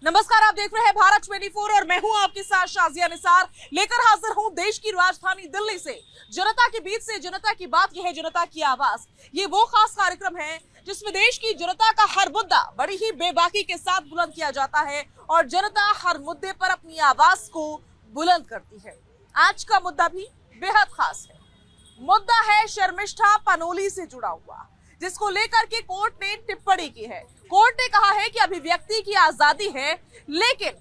नमस्कार, आप देख रहे हैं भारत 24 और मैं हूं आपके साथ शाजिया निसार लेकर हाजिर हूं देश की राजधानी दिल्ली से। जनता के बीच से जनता की बात, यह है जनता की आवाज। ये वो खास कार्यक्रम है जिसमें देश की जनता का हर मुद्दा बड़ी ही बेबाकी के साथ बुलंद किया जाता है और जनता हर मुद्दे पर अपनी आवाज को बुलंद करती है। आज का मुद्दा भी बेहद खास है। मुद्दा है शर्मिष्ठा पनोली से जुड़ा हुआ, जिसको लेकर के कोर्ट ने टिप्पणी की है। कोर्ट ने कहा है कि अभिव्यक्ति की आजादी है, लेकिन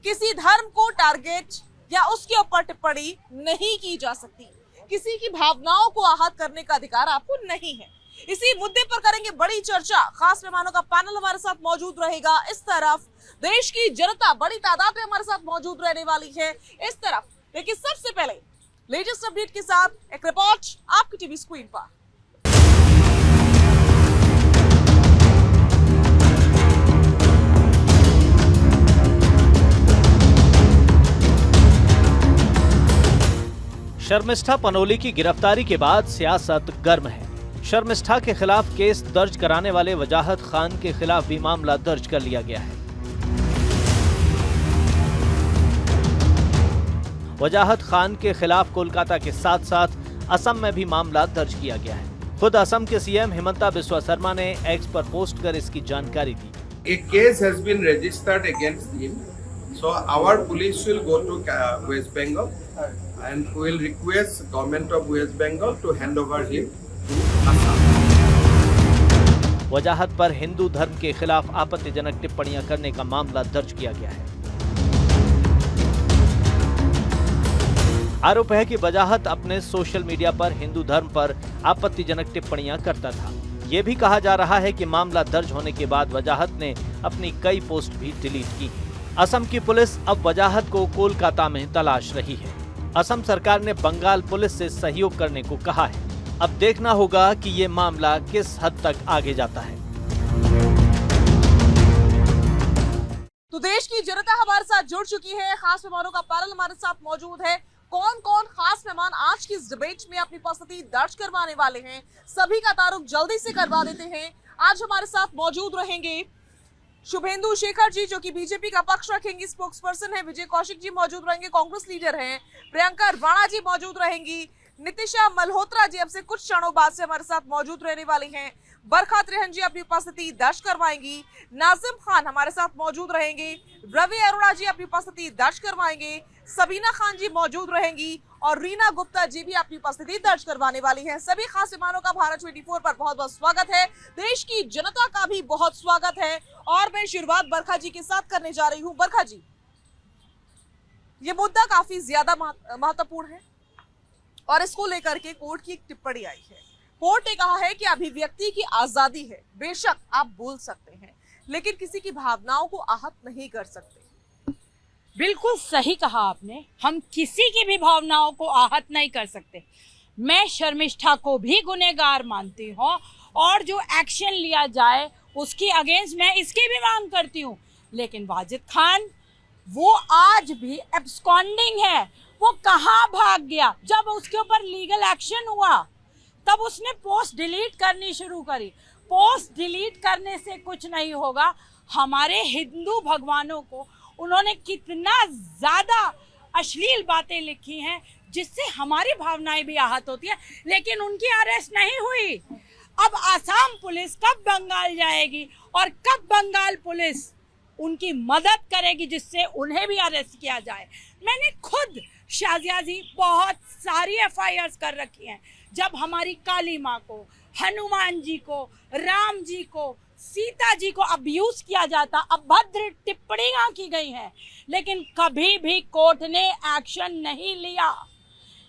किसी धर्म को टारगेट या उसके ऊपर टिप्पणी नहीं की जा सकती। किसी की भावनाओं को आहत करने का अधिकार आपको नहीं है। इसी मुद्दे पर करेंगे बड़ी चर्चा। खास मेहमानों का पैनल हमारे साथ मौजूद रहेगा। इस तरफ देश की जनता बड़ी तादाद में हमारे साथ मौजूद रहने वाली है, इस तरफ। लेकिन सबसे पहले लेटेस्ट अपडेट के साथ एक रिपोर्ट आपकी टीवी स्क्रीन पर। शर्मिष्ठा पनोली की गिरफ्तारी के बाद सियासत गर्म है। शर्मिष्ठा के खिलाफ केस दर्ज कराने वाले वजाहत खान के खिलाफ भी मामला दर्ज कर लिया गया है। वजाहत खान के खिलाफ कोलकाता के साथ साथ असम में भी मामला दर्ज किया गया है। खुद असम के सीएम हिमंता बिस्वा शर्मा ने एक्स पर पोस्ट कर इसकी जानकारी दी। A case has been registered against him, so our police will go to West Bengal and will request government of West Bengal to hand over him to Assam. वजाहत पर हिंदू धर्म के खिलाफ आपत्तिजनक टिप्पणियां करने का मामला दर्ज किया गया है। आरोप है कि वजाहत अपने सोशल मीडिया पर हिंदू धर्म पर आपत्तिजनक टिप्पणियां करता था। ये भी कहा जा रहा है कि मामला दर्ज होने के बाद वजाहत ने अपनी कई पोस्ट भी डिलीट की। असम की पुलिस अब वजाहत को कोलकाता में तलाश रही है। असम सरकार ने बंगाल पुलिस से सहयोग करने को कहा है। अब देखना होगा कि ये मामला किस हद तक आगे जाता है। तो देश की जनता हमारे साथ जुड़ चुकी है। खास मेहमानों का पैनल हमारे साथ मौजूद है। कौन कौन खास मेहमान आज की इस डिबेट में अपनी उपस्थिति दर्ज करवाने वाले हैं, सभी का तारुफ जल्दी से करवा देते हैं। आज हमारे साथ मौजूद रहेंगे शुभेंदु शेखर जी, जो कि बीजेपी का पक्ष रखेंगी, स्पोक्स पर्सन है। विजय कौशिक जी मौजूद रहेंगे, कांग्रेस लीडर हैं। प्रियंका राणा जी मौजूद रहेंगी। नितिशा मल्होत्रा जी अब से कुछ क्षणों बाद से हमारे साथ मौजूद रहने वाली हैं। बरखा त्रिहन जी अपनी उपस्थिति दर्ज करवाएंगी। नाजिम खान हमारे साथ मौजूद रहेंगे। रवि अरोड़ा जी अपनी उपस्थिति दर्ज करवाएंगे। सबीना खान जी मौजूद रहेंगी और रीना गुप्ता जी भी अपनी उपस्थिति दर्ज करवाने वाली हैं। सभी खास मेहमानों का भारत 24 पर बहुत बहुत स्वागत है। देश की जनता का भी बहुत स्वागत है। और मैं शुरुआत बरखा जी के साथ करने जा रही हूँ। बरखा जी, ये मुद्दा काफी ज्यादा महत्वपूर्ण है और इसको लेकर के कोर्ट की एक टिप्पणी आई है। कोर्ट ने कहा है कि अभिव्यक्ति की आजादी है, बेशक आप बोल सकते हैं, लेकिन किसी की भावनाओं को आहत नहीं कर सकते। बिल्कुल सही कहा आपने। हम किसी की भी भावनाओं को आहत नहीं कर सकते। मैं शर्मिष्ठा को भी गुनहगार मानती हूँ और जो एक्शन लिया जाए उसकी अगेंस्ट मैं इसकी भी मांग करती हूँ। लेकिन वाजिद खान वो आज भी एब्सकॉन्डिंग है। वो कहाँ भाग गया? जब उसके ऊपर लीगल एक्शन हुआ तब उसने पोस्ट डिलीट करनी शुरू करी। पोस्ट डिलीट करने से कुछ नहीं होगा। हमारे हिंदू भगवानों को उन्होंने कितना ज्यादा अश्लील बातें लिखी हैं जिससे हमारी भावनाएं भी आहत होती है, लेकिन उनकी अरेस्ट नहीं हुई। अब आसाम पुलिस कब बंगाल जाएगी और कब बंगाल पुलिस उनकी मदद करेगी जिससे उन्हें भी अरेस्ट किया जाए। मैंने खुद शाजिया जी बहुत सारी FIRs कर रखी हैं। जब हमारी काली माँ को, हनुमान जी को, राम जी को, सीता जी को अब्यूज किया जाता, अभद्र टिप्पणियां की गई हैं, लेकिन कभी भी कोर्ट ने एक्शन नहीं लिया।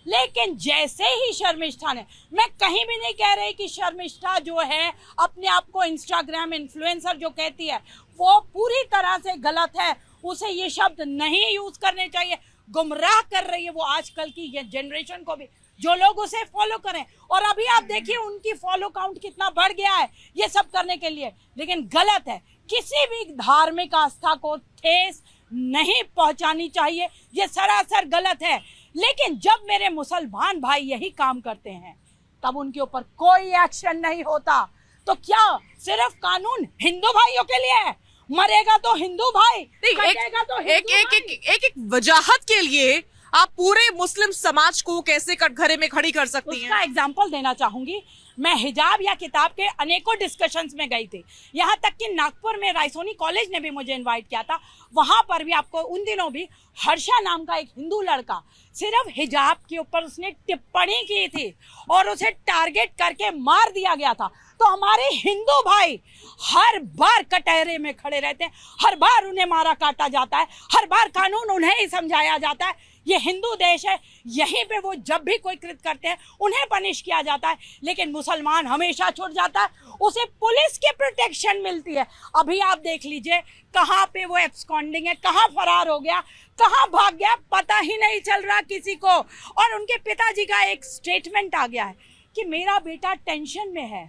लेकिन जैसे ही शर्मिष्ठा ने, मैं कहीं भी नहीं कह रही कि शर्मिष्ठा जो है अपने आप को इंस्टाग्राम इन्फ्लुएंसर जो कहती है वो पूरी तरह से गलत है, उसे ये शब्द नहीं यूज करने चाहिए। गुमराह कर रही है वो आजकल की ये जनरेशन को भी, जो लोग उसे फॉलो करें। और अभी आप देखिए उनकी फॉलो काउंट कितना बढ़ गया है ये सब करने के लिए। लेकिन गलत है, किसी भी धार्मिक आस्था को ठेस नहीं पहुंचानी चाहिए, ये सरासर गलत है। लेकिन जब मेरे मुसलमान भाई यही काम करते हैं तब उनके ऊपर कोई एक्शन नहीं होता। तो क्या सिर्फ कानून हिंदू भाइयों के लिए है? मरेगा तो हिंदू भाई, नहीं, कटेगा तो एक हिंदू एक भाई। एक एक वजाहत के लिए आप पूरे मुस्लिम समाज को कैसे कटघरे में खड़ी कर सकती हैं? उसका एग्जाम्पल देना चाहूंगी। मैं हिजाब या किताब के अनेकों डिस्कशंस में गई थी, यहाँ तक कि नागपुर में रायसोनी कॉलेज ने भी मुझे इनवाइट किया था। वहां पर भी आपको उन दिनों भी हर्षा नाम का एक हिंदू लड़का सिर्फ हिजाब के ऊपर उसने टिप्पणी की थी और उसे टारगेट करके मार दिया गया था। तो हमारे हिंदू भाई हर बार कटहरे में खड़े रहते हैं, हर बार उन्हें मारा काटा जाता है, हर बार कानून उन्हें ही समझाया जाता है। ये हिंदू देश है, यहीं पे वो जब भी कोई कृत्य करते हैं उन्हें पनिश किया जाता है, लेकिन मुसलमान हमेशा छूट जाता है, उसे पुलिस की प्रोटेक्शन मिलती है। अभी आप देख लीजिए कहाँ पे वो एब्सकॉन्डिंग है, कहाँ फरार हो गया, कहाँ भाग गया, पता ही नहीं चल रहा किसी को। और उनके पिताजी का एक स्टेटमेंट आ गया है कि मेरा बेटा टेंशन में है।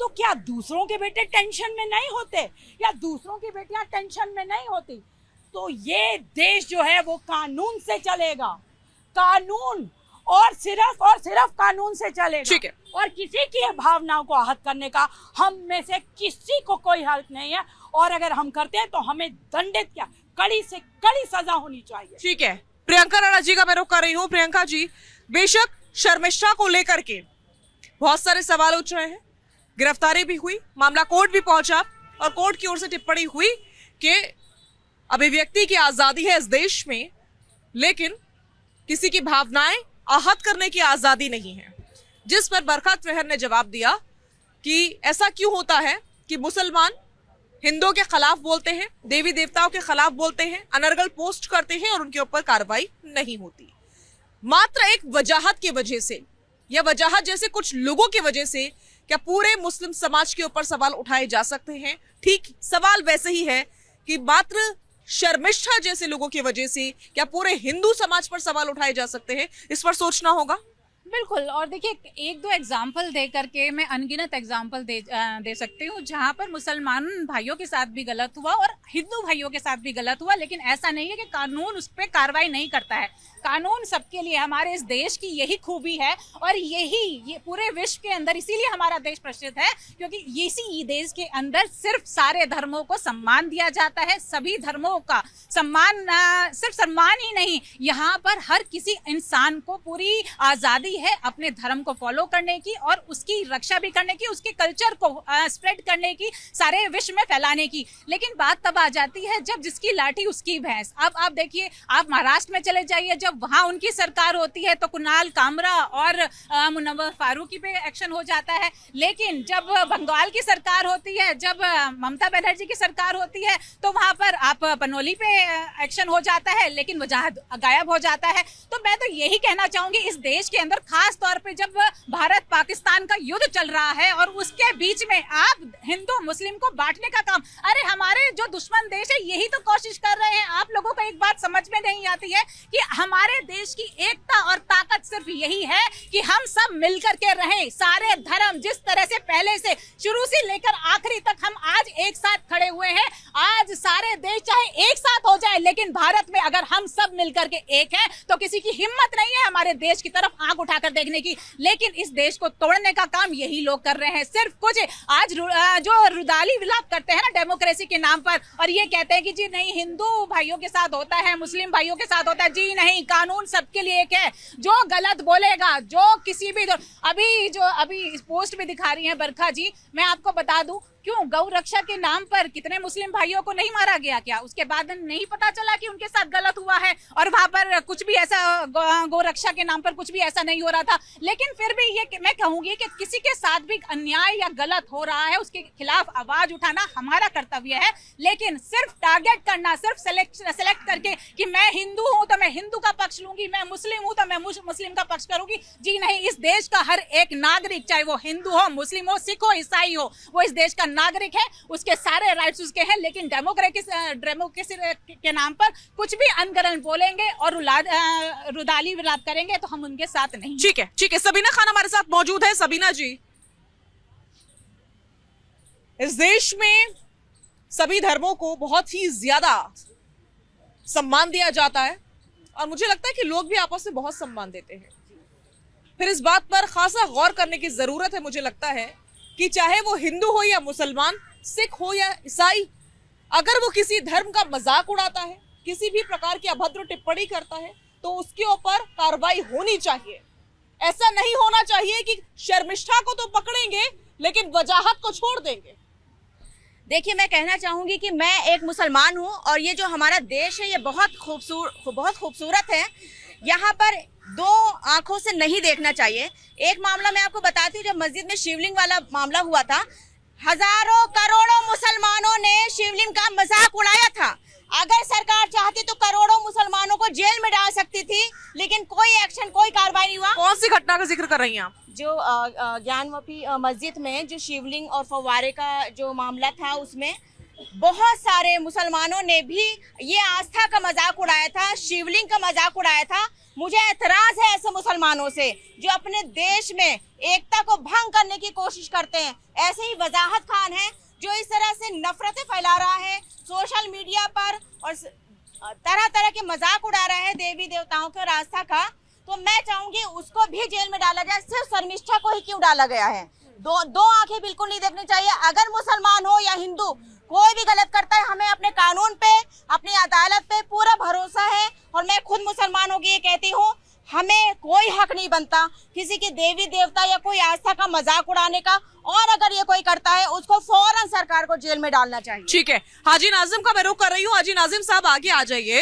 तो क्या दूसरों के बेटे टेंशन में नहीं होते, या दूसरों की बेटियां टेंशन में नहीं होती? तो ये देश जो है वो कानून से चलेगा, कानून और सिर्फ कानून से चलेगा। ठीक है। और किसी की भावनाओं को आहत करने का हम में से किसी को कोई हक नहीं है, और अगर हम करते हैं तो हमें दंडित क्या, कड़ी से कड़ी सजा होनी चाहिए। ठीक है, प्रियंका राणा जी का मैं रुख कर रही हूँ। प्रियंका जी, बेशक शर्मिष्ठा को लेकर के बहुत सारे सवाल उठ रहे हैं, गिरफ्तारी भी हुई, मामला कोर्ट भी पहुंचा और कोर्ट की ओर से टिप्पणी हुई कि अभिव्यक्ति की आजादी है इस देश में, लेकिन किसी की भावनाएं आहत करने की आजादी नहीं है। जिस पर बरखा त्रेहर ने जवाब दिया कि ऐसा क्यों होता है कि मुसलमान हिंदुओं के खिलाफ बोलते हैं, देवी देवताओं के खिलाफ बोलते हैं, अनर्गल पोस्ट करते हैं और उनके ऊपर कार्रवाई नहीं होती। मात्र एक वजाहत की वजह से या वजाहत जैसे कुछ लोगों की वजह से क्या पूरे मुस्लिम समाज के ऊपर सवाल उठाए जा सकते हैं? ठीक सवाल वैसे ही है कि मात्र शर्मिष्ठा जैसे लोगों की वजह से क्या पूरे हिंदू समाज पर सवाल उठाए जा सकते हैं? इस पर सोचना होगा। बिल्कुल। और देखिए, एक दो एग्जाम्पल दे करके मैं अनगिनत एग्जाम्पल दे सकती हूँ जहाँ पर मुसलमान भाइयों के साथ भी गलत हुआ और हिंदू भाइयों के साथ भी गलत हुआ, लेकिन ऐसा नहीं है कि कानून उस पर कार्रवाई नहीं करता है। कानून सबके लिए, हमारे इस देश की यही खूबी है और ये पूरे विश्व के अंदर इसीलिए हमारा देश प्रसिद्ध है, क्योंकि इसी देश के अंदर सिर्फ सारे धर्मों को सम्मान दिया जाता है। सभी धर्मों का सम्मान, सिर्फ सम्मान ही नहीं, यहाँ पर हर किसी इंसान को पूरी आज़ादी है अपने धर्म को फॉलो करने की और उसकी रक्षा भी करने की, उसके कल्चर को स्प्रेड करने की, सारे विश्व में फैलाने की। लेकिन बात तब आ जाती है जब जिसकी लाठी उसकी भैंस। अब आप देखिए, आप महाराष्ट्र में चले जाइए, जब वहां उनकी सरकार होती है तो कुणाल कामरा और मुनव्वर फारूकी पे एक्शन हो जाता है, लेकिन जब बंगाल की सरकार होती है, जब ममता बनर्जी की सरकार होती है, तो वहां पर आप पनोली पे एक्शन हो जाता है, लेकिन वजाहत गायब हो जाता है। तो मैं तो यही कहना चाहूंगी, इस देश के अंदर खास तौर पे जब भारत पाकिस्तान का युद्ध चल रहा है और उसके बीच में आप हिंदू मुस्लिम को बांटने का काम, अरे हमारे जो दुश्मन देश है यही तो कोशिश कर रहे हैं। आप लोगों को एक बात समझ में नहीं आती है कि हमारे देश की एकता और ताकत सिर्फ यही है कि हम सब मिलकर के रहें। सारे धर्म जिस तरह से पहले से शुरू से लेकर आखिरी तक हम आज एक साथ खड़े हुए हैं, आज सारे देश चाहे एक साथ हो जाए, लेकिन भारत में अगर हम सब मिलकर के एक हैं तो किसी की हिम्मत नहीं है हमारे देश की तरफ आंख उठाकर देखने की। लेकिन इस देश को तोड़ने का काम यही लोग कर रहे हैं। सिर्फ कुछ आज जो रुदाली विलाप करते हैं ना डेमोक्रेसी के नाम पर, और ये कहते हैं कि जी नहीं हिंदू भाइयों के साथ होता है, मुस्लिम भाइयों के साथ होता है। जी नहीं, कानून सबके लिए एक है। जो गलत बोलेगा, जो किसी भी अभी पोस्ट में दिखा रही है बरखा जी, मैं आपको बता दूं, क्यों गौ रक्षा के नाम पर कितने मुस्लिम भाइयों को नहीं मारा गया? क्या उसके बाद नहीं पता चला कि उनके साथ गलत हुआ है और वहां पर कुछ भी ऐसा गौ रक्षा के नाम पर कुछ भी ऐसा नहीं हो रहा था? लेकिन फिर भी ये मैं कहूंगी कि किसी के साथ भी अन्याय या गलत हो रहा है उसके खिलाफ आवाज उठाना हमारा कर्तव्य है। लेकिन सिर्फ टारगेट करना, सिर्फ सेलेक्ट करके कि मैं हिंदू हूं तो मैं हिंदू का पक्ष लूंगी, मैं मुस्लिम हूं तो मैं मुस्लिम का पक्ष करूंगी, जी नहीं। इस देश का हर एक नागरिक, चाहे वो हिंदू हो, मुस्लिम हो, सिख हो, ईसाई हो, वो इस देश का नागरिक है, उसके सारे राइट्स उसके हैं। लेकिन डेमोक्रेसी के नाम पर कुछ भी अनगढ़ बोलेंगे और रुदाली विलाप करेंगे तो हम उनके साथ नहीं। ठीक है, सबीना खान हमारे साथ मौजूद है। सबीना जी, इस देश में सभी धर्मों को बहुत ही ज्यादा सम्मान दिया जाता है और मुझे लगता है कि लोग भी आपस में बहुत सम्मान देते हैं। फिर इस बात पर खासा गौर करने की जरूरत है, मुझे लगता है कि चाहे वो हिंदू हो या मुसलमान, सिख हो या ईसाई, अगर वो किसी धर्म का मजाक उड़ाता है, किसी भी प्रकार की अभद्र टिप्पणी करता है, तो उसके ऊपर कार्रवाई होनी चाहिए। ऐसा नहीं होना चाहिए कि शर्मिष्ठा को तो पकड़ेंगे लेकिन वजाहत को छोड़ देंगे। देखिए, मैं कहना चाहूंगी कि मैं एक मुसलमान हूं और ये जो हमारा देश है ये बहुत खूबसूरत है। यहाँ पर दो आंखों से नहीं देखना चाहिए। एक मामला मैं आपको बताती हूँ, जब मस्जिद में शिवलिंग वाला मामला हुआ था, हजारों करोड़ों मुसलमानों ने शिवलिंग का मजाक उड़ाया था। अगर सरकार चाहती तो करोड़ों मुसलमानों को जेल में डाल सकती थी, लेकिन कोई एक्शन, कोई कार्रवाई नहीं हुआ। कौन सी घटना का जिक्र कर रही हैं आप? जो ज्ञानवापी मस्जिद में जो शिवलिंग और फव्वारे का जो मामला था, उसमें बहुत सारे मुसलमानों ने भी ये आस्था का मजाक उड़ाया था, शिवलिंग का मजाक उड़ाया था। मुझे एतराज है ऐसे मुसलमानों से जो अपने देश में एकता को भंग करने की कोशिश करते हैं। ऐसे ही वजाहत खान है जो इस तरह से नफरतें फैला रहा है सोशल मीडिया पर और तरह तरह के मजाक उड़ा रहा है देवी देवताओं के और आस्था का। तो मैं चाहूंगी उसको भी जेल में डाला जाए। सिर्फ शर्मिष्ठा को ही क्यों डाला गया है? दो आंखें बिल्कुल नहीं देखनी चाहिए। अगर मुसलमान हो या हिंदू, कोई भी गलत करता है, हमें अपने कानून पे, अपनी अदालत पे पूरा भरोसा है। और मैं खुद मुसलमानों की ये कहती हूँ, हमें कोई हक नहीं बनता किसी के देवी देवता या कोई आस्था का मजाक उड़ाने का। और अगर ये कोई करता है, उसको फौरन सरकार को जेल में डालना चाहिए। ठीक है, हाजी नाजिम का मैं रुख कर रही हूँ। हाजी नाजिम साहब आगे आ जाइए।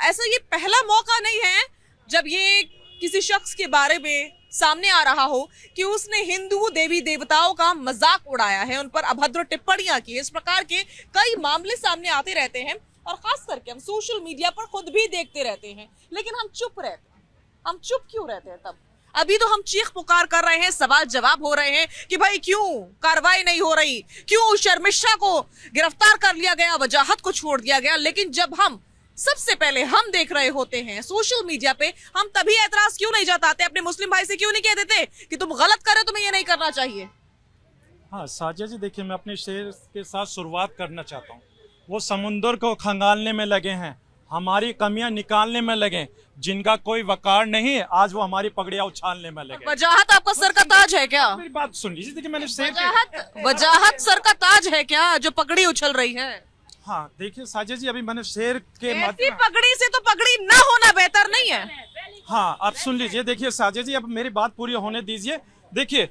ऐसा ये पहला मौका नहीं है जब ये किसी शख्स के बारे में सामने आ रहा हो कि उसने हिंदू देवी देवताओं का मजाक उड़ाया है, उन पर अभद्र टिप्पणियां की। इस प्रकार के कई मामले सामने आते रहते हैं और खास करके हम सोशल मीडिया पर खुद भी देखते रहते हैं, लेकिन हम चुप रहते हैं। हम चुप क्यों रहते हैं? तब अभी तो हम चीख पुकार कर रहे हैं, सवाल जवाब हो रहे हैं कि भाई क्यों कार्रवाई नहीं हो रही, क्यों शर्मिष्ठा को गिरफ्तार कर लिया गया, वजाहत को छोड़ दिया गया। लेकिन जब हम सबसे पहले हम देख रहे होते हैं सोशल मीडिया पे, हम तभी एतराज क्यों नहीं जताते? अपने मुस्लिम भाई से क्यों नहीं कह देते कि तुम गलत कर रहे हो, तुम्हें ये नहीं करना चाहिए? हाँ साजिया जी, देखिए मैं अपने शेर के साथ शुरुआत करना चाहता हूँ। वो समुंदर को खंगालने में लगे हैं, हमारी कमियां निकालने में लगे। जिनका कोई वकार नहीं, आज वो हमारी पगड़ियां उछालने में लगे। वजाहत आपका सर का ताज है क्या? मेरी बात सुन लीजिए, देखिए मैंने शेर वजाहत सर का ताज है क्या जो पगड़ी उछल रही है? हाँ देखिए साजिया जी, अभी मैंने शेर के ऐसी पगड़ी से तो पगड़ी ना होना बेहतर नहीं है? हाँ आप सुन लीजिए, देखिए साजिया जी, अब मेरी बात पूरी होने दीजिए। देखिए,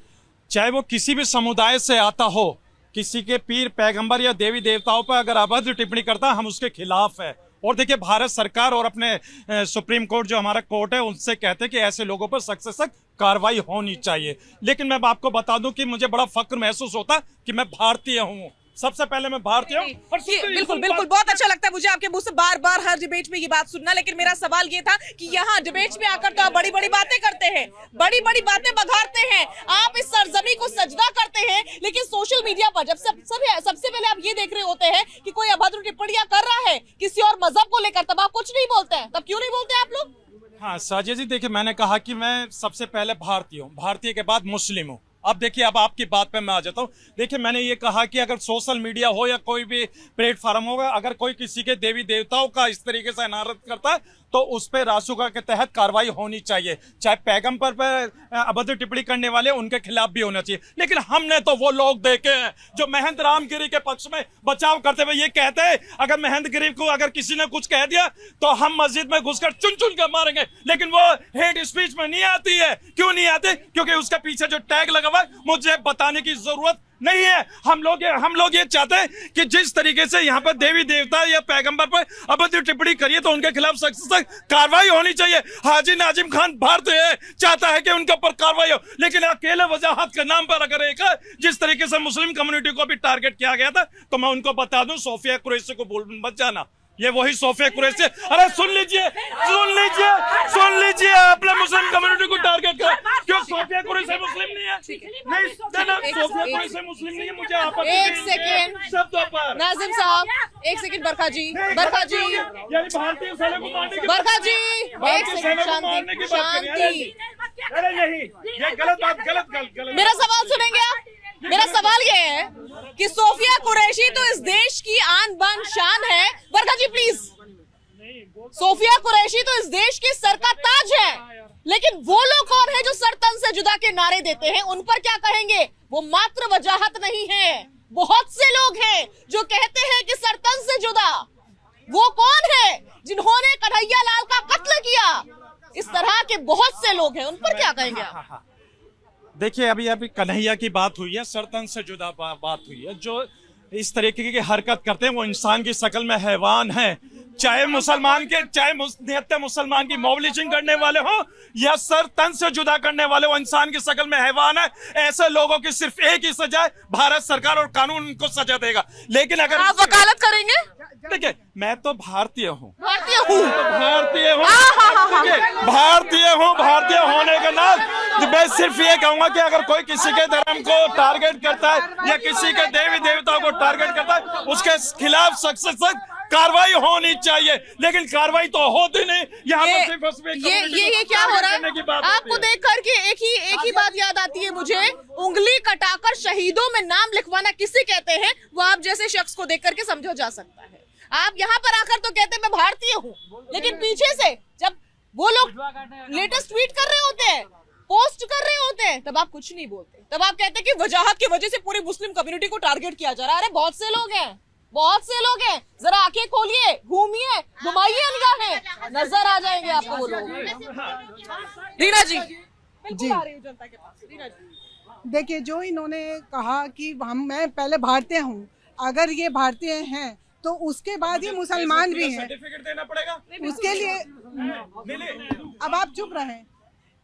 चाहे वो किसी भी समुदाय से आता हो, किसी के पीर पैगंबर या देवी देवताओं पर अगर अभद्र टिप्पणी करता है, हम उसके खिलाफ है। और देखिए, भारत सरकार और अपने सुप्रीम कोर्ट जो हमारा कोर्ट है, उनसे कहते हैं कि ऐसे लोगों पर सख्त से सख्त कार्रवाई होनी चाहिए। लेकिन मैं आपको बता दूं कि मुझे बड़ा फक्र महसूस होता कि मैं भारतीय हूँ। सबसे पहले मैं भारतीय हूँ। बिल्कुल बिल्कुल, बहुत अच्छा लगता है मुझे आपके मुंह से बार बार हर डिबेट में ये बात सुनना। लेकिन मेरा सवाल ये था कि यहाँ डिबेट में आकर तो आप बड़ी बड़ी बातें करते हैं, बड़ी बड़ी बातें बघाड़ते हैं, आप इस सरजमी को सजदा करते हैं, लेकिन सोशल मीडिया पर जब सबसे पहले आप ये देख रहे होते हैं कि कोई अभद्र टिप्पणियां कर रहा है किसी और मजहब को लेकर, तब आप कुछ नहीं बोलते हैं। तब क्यों नहीं बोलते आप लोग? हाँ साजिया जी, देखिए मैंने कहा कि मैं सबसे पहले भारतीय हूँ, भारतीय के बाद मुस्लिम हूँ। अब देखिए, अब आपकी बात पे मैं आ जाता हूँ। देखिए, मैंने ये कहा कि अगर सोशल मीडिया हो या कोई भी प्लेटफॉर्म होगा, अगर कोई किसी के देवी देवताओं का इस तरीके से अनादर करता है, तो उस पर रासुका के तहत कार्रवाई होनी चाहिए। चाहे पैगंबर पर अभद्र टिप्पणी करने वाले, उनके खिलाफ भी होना चाहिए। लेकिन हमने तो वो लोग देखे हैं जो महंत रामगिरी के पक्ष में बचाव करते हुए ये कहते हैं, अगर महंत गिरी को अगर किसी ने कुछ कह दिया तो हम मस्जिद में घुसकर चुन चुन कर मारेंगे। लेकिन वो हेट स्पीच में नहीं आती है। क्यों नहीं आती? क्योंकि उसके पीछे जो टैग लगा हुआ है, मुझे बताने की जरूरत नहीं है। हम लोग ये चाहते हैं कि जिस तरीके से यहाँ पर देवी देवता या पैगंबर पर अभद्र टिप्पणी करिए, तो उनके खिलाफ सख्त से सख्त कार्रवाई होनी चाहिए। हाजी नाजिम खान भारतीय है, चाहता है कि उनके ऊपर कार्रवाई हो, लेकिन अकेले वजाहत के नाम पर अगर एक जिस तरीके से मुस्लिम कम्युनिटी को भी टारगेट किया गया था, तो मैं उनको बता दूं, सोफिया कुरैशी को भूल मत जाना। ये वही सोफिया कुरैशी। अरे सुन लीजिए, आपने मुस्लिम कम्युनिटी को टारगेट कर, क्यों सोफिया कुरैशी मुस्लिम नहीं है? नहीं, सोफिया कुरैशी मुस्लिम नहीं है। मुझे आपत्ति एक सेकेंड शब्दों पर। नाजिम साहब, एक सेकेंड। बरखा जी, यानी भारतीय सेना को मारने की, बरखा जी, एक सेकेंड, शांति। अरे नहीं, ये गलत। मेरा सवाल सुनेंगे आप? मेरा सवाल ये है कि सोफिया कुरैशी तो इस देश की आन बान शान है। बरखा जी प्लीज। सोफिया कुरैशी तो इस देश के सर का ताज है, लेकिन वो लोग कौन है जो सर तन से जुदा के नारे देते हैं? उन पर क्या कहेंगे? वो मात्र वजाहत नहीं है, बहुत से लोग हैं जो कहते हैं कि सरतन से जुदा। वो कौन है जिन्होंने कन्हैया लाल का कत्ल किया? इस तरह के बहुत से लोग हैं, उन पर क्या कहेंगे आप? देखिए, अभी कन्हैया की बात हुई है, सरतन से जुदा बात हुई है। जो इस तरीके की हरकत करते हैं वो इंसान की शक्ल में हैवान है। चाहे निहत्थे मुसलमान की मॉबलिशिंग करने वाले हो या सर तन से जुदा करने वाले, वो इंसान की शक्ल में हैवान है। ऐसे लोगों की सिर्फ एक ही सजा है, भारत सरकार और कानून उनको सजा देगा। लेकिन अगर आप वकालत करेंगे? देखिए, मैं तो भारतीय हूँ, भारतीय हूँ, भारतीय होने के नाते मैं सिर्फ ये कहूंगा कि अगर कोई किसी के धर्म को टारगेट करता है या किसी के देवी देवताओं को टारगेट करता है, उसके खिलाफ सख्त से सख्त कार्रवाई होनी चाहिए। लेकिन कार्रवाई तो होती नहीं। यहाँ ये क्या हो रहा है? आपको देख करके एक ही बात याद आती है मुझे, उंगली कटाकर शहीदों में नाम लिखवाना किसे कहते हैं, वो आप जैसे शख्स को देख करके समझा जा सकता है। आप यहाँ पर आकर तो कहते हैं मैं भारतीय हूँ, लेकिन पीछे से जब वो लोग लेटेस्ट ट्वीट कर रहे होते हैं, पोस्ट कर रहे होते हैं, तब आप कुछ नहीं बोलते। तब आप कहते हैं कि वजाहत की वजह से पूरी मुस्लिम कम्युनिटी को टारगेट किया जा रहा है। अरे बहुत से लोग हैं, बहुत से लोग हैं, जरा आंखें खोलिए, घूमिए, घुमाइए निगाहें, नजर आ जाएंगे आपको वो लोग। रीना जी, जी आ रही हूं जनता के पास। रीना जी, देखिए, जो इन्होंने कहा कि मैं पहले भारतीय हूँ, अगर ये भारतीय हैं तो उसके बाद ये मुसलमान भी हैं, सर्टिफिकेट देना पड़ेगा उसके लिए। अब आप चुप रहें।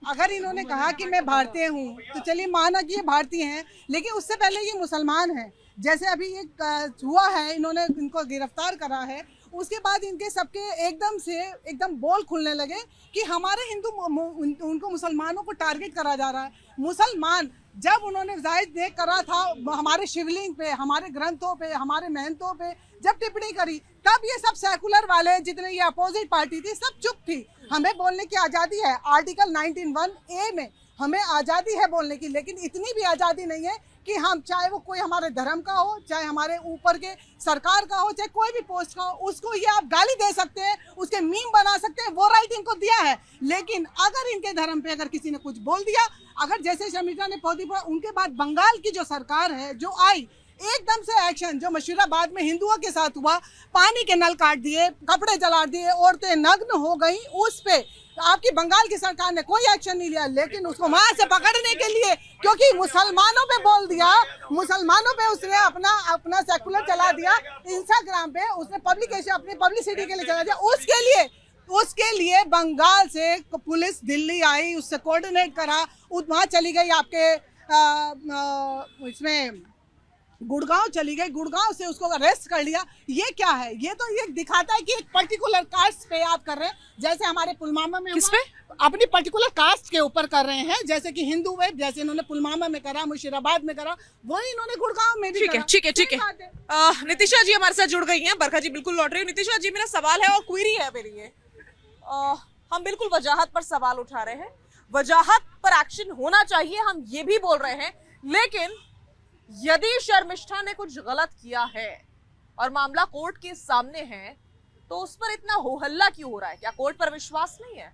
अगर इन्होंने कहा कि मैं भारतीय हूँ तो चलिए माना कि ये भारतीय हैं, लेकिन उससे पहले ये मुसलमान हैं। जैसे अभी एक हुआ है, इन्होंने इनको गिरफ्तार करा है, उसके बाद इनके सबके एकदम बोल खुलने लगे कि हमारे उनको मुसलमानों को टारगेट करा जा रहा है। मुसलमान जब उन्होंने जायज देख करा था हमारे शिवलिंग पे, हमारे ग्रंथों पे, हमारे महंतों पे जब टिप्पणी करी, तब ये सब सेकुलर वाले जितने ये अपोजिट पार्टी थी सब चुप थी। हमें बोलने की आज़ादी है, आर्टिकल 19(1)(a) में हमें आज़ादी है बोलने की, लेकिन इतनी भी आज़ादी नहीं है कि हम, चाहे वो कोई हमारे धर्म का हो, चाहे हमारे ऊपर के सरकार का हो, चाहे कोई भी पोस्ट का हो, उसको ये आप गाली दे सकते हैं, उसके मीम बना सकते हैं, वो राइट इनको दिया है। लेकिन अगर इनके धर्म पे अगर किसी ने कुछ बोल दिया, अगर जैसे शर्मिष्ठा ने उनके बाद बंगाल की जो सरकार है जो आई, एकदम से एक्शन जो मुशीराबाद में हिंदुओं के साथ हुआ, पानी के नल काट दिए, कपड़े जला दिए, औरतें नग्न हो गई, उस पे आपकी बंगाल की सरकार ने कोई एक्शन नहीं लिया। लेकिन उसको वहां से पकड़ने के लिए, क्योंकि मुसलमानों पे बोल दिया, मुसलमानों पे उसने अपना सेकुलर चला दिया, इंस्टाग्राम पे उसने पब्लिकेशन अपनी पब्लिसिटी के लिए चला दिया, उसके लिए बंगाल से पुलिस दिल्ली आई, उससे कोऑर्डिनेट करा, वहाँ चली गई, आपके इसमें गुड़गांव चली गई, गुड़गांव से उसको अरेस्ट कर लिया। ये क्या है? ये तो ये दिखाता है कि एक पर्टिकुलर कास्ट पे आप कर रहे हैं, जैसे हमारे पुलवामा में। किस पे? अपनी पर्टिकुलर कास्ट के ऊपर कर रहे हैं, जैसे कि हिंदू वेब, जैसे इन्होंने पुलवामा में करा, मुशीराबाद में करा, वही इन्होंने गुड़गांव में भी करा। ठीक है। नितिशा जी हमारे साथ जुड़ गई हैं, बरखा जी बिल्कुल लौट रही है। नितिशा जी, मेरा सवाल है और क्वेरी है मेरी ये, हम बिल्कुल वजाहत पर सवाल उठा रहे हैं, वजाहत पर एक्शन होना चाहिए, हम ये भी बोल रहे हैं, लेकिन यदि शर्मिष्ठा ने कुछ गलत किया है और मामला कोर्ट के सामने है, तो उस पर इतना हो हल्ला क्यों हो रहा है? क्या कोर्ट पर विश्वास नहीं है?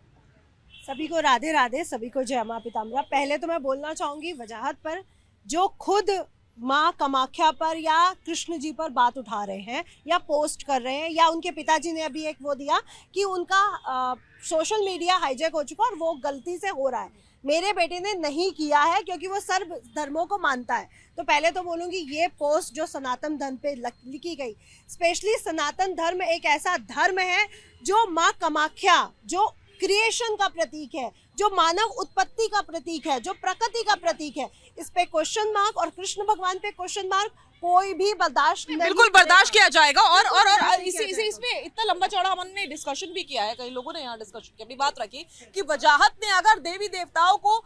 सभी को राधे राधे, सभी को जय मां पीताम्बरा। पहले तो मैं बोलना चाहूंगी वजाहत पर, जो खुद माँ कामाख्या पर या कृष्ण जी पर बात उठा रहे हैं या पोस्ट कर रहे हैं, या उनके पिताजी ने अभी एक वो दिया कि उनका सोशल मीडिया हाईजैक हो चुका और वो गलती से हो रहा है। मेरे बेटे ने नहीं किया है क्योंकि वो सर्व धर्मों को मानता है। तो पहले तो बोलूँगी ये पोस्ट जो सनातन धर्म पे लिखी गई, स्पेशली सनातन धर्म एक ऐसा धर्म है जो माँ कामाख्या, जो क्रिएशन का प्रतीक है, जो मानव उत्पत्ति का प्रतीक है, जो प्रकृति का प्रतीक है, इस पे क्वेश्चन मार्क और कृष्ण भगवान पे क्वेश्चन मार्क कोई भी बर्दाश्त नहीं, बिल्कुल बर्दाश्त किया जाएगा। और इसमें इतना लंबा चौड़ा हमने डिस्कशन भी किया है, कई लोगों ने यहाँ डिस्कशन की, अपनी बात रखी कि वजाहत ने अगर देवी देवताओं को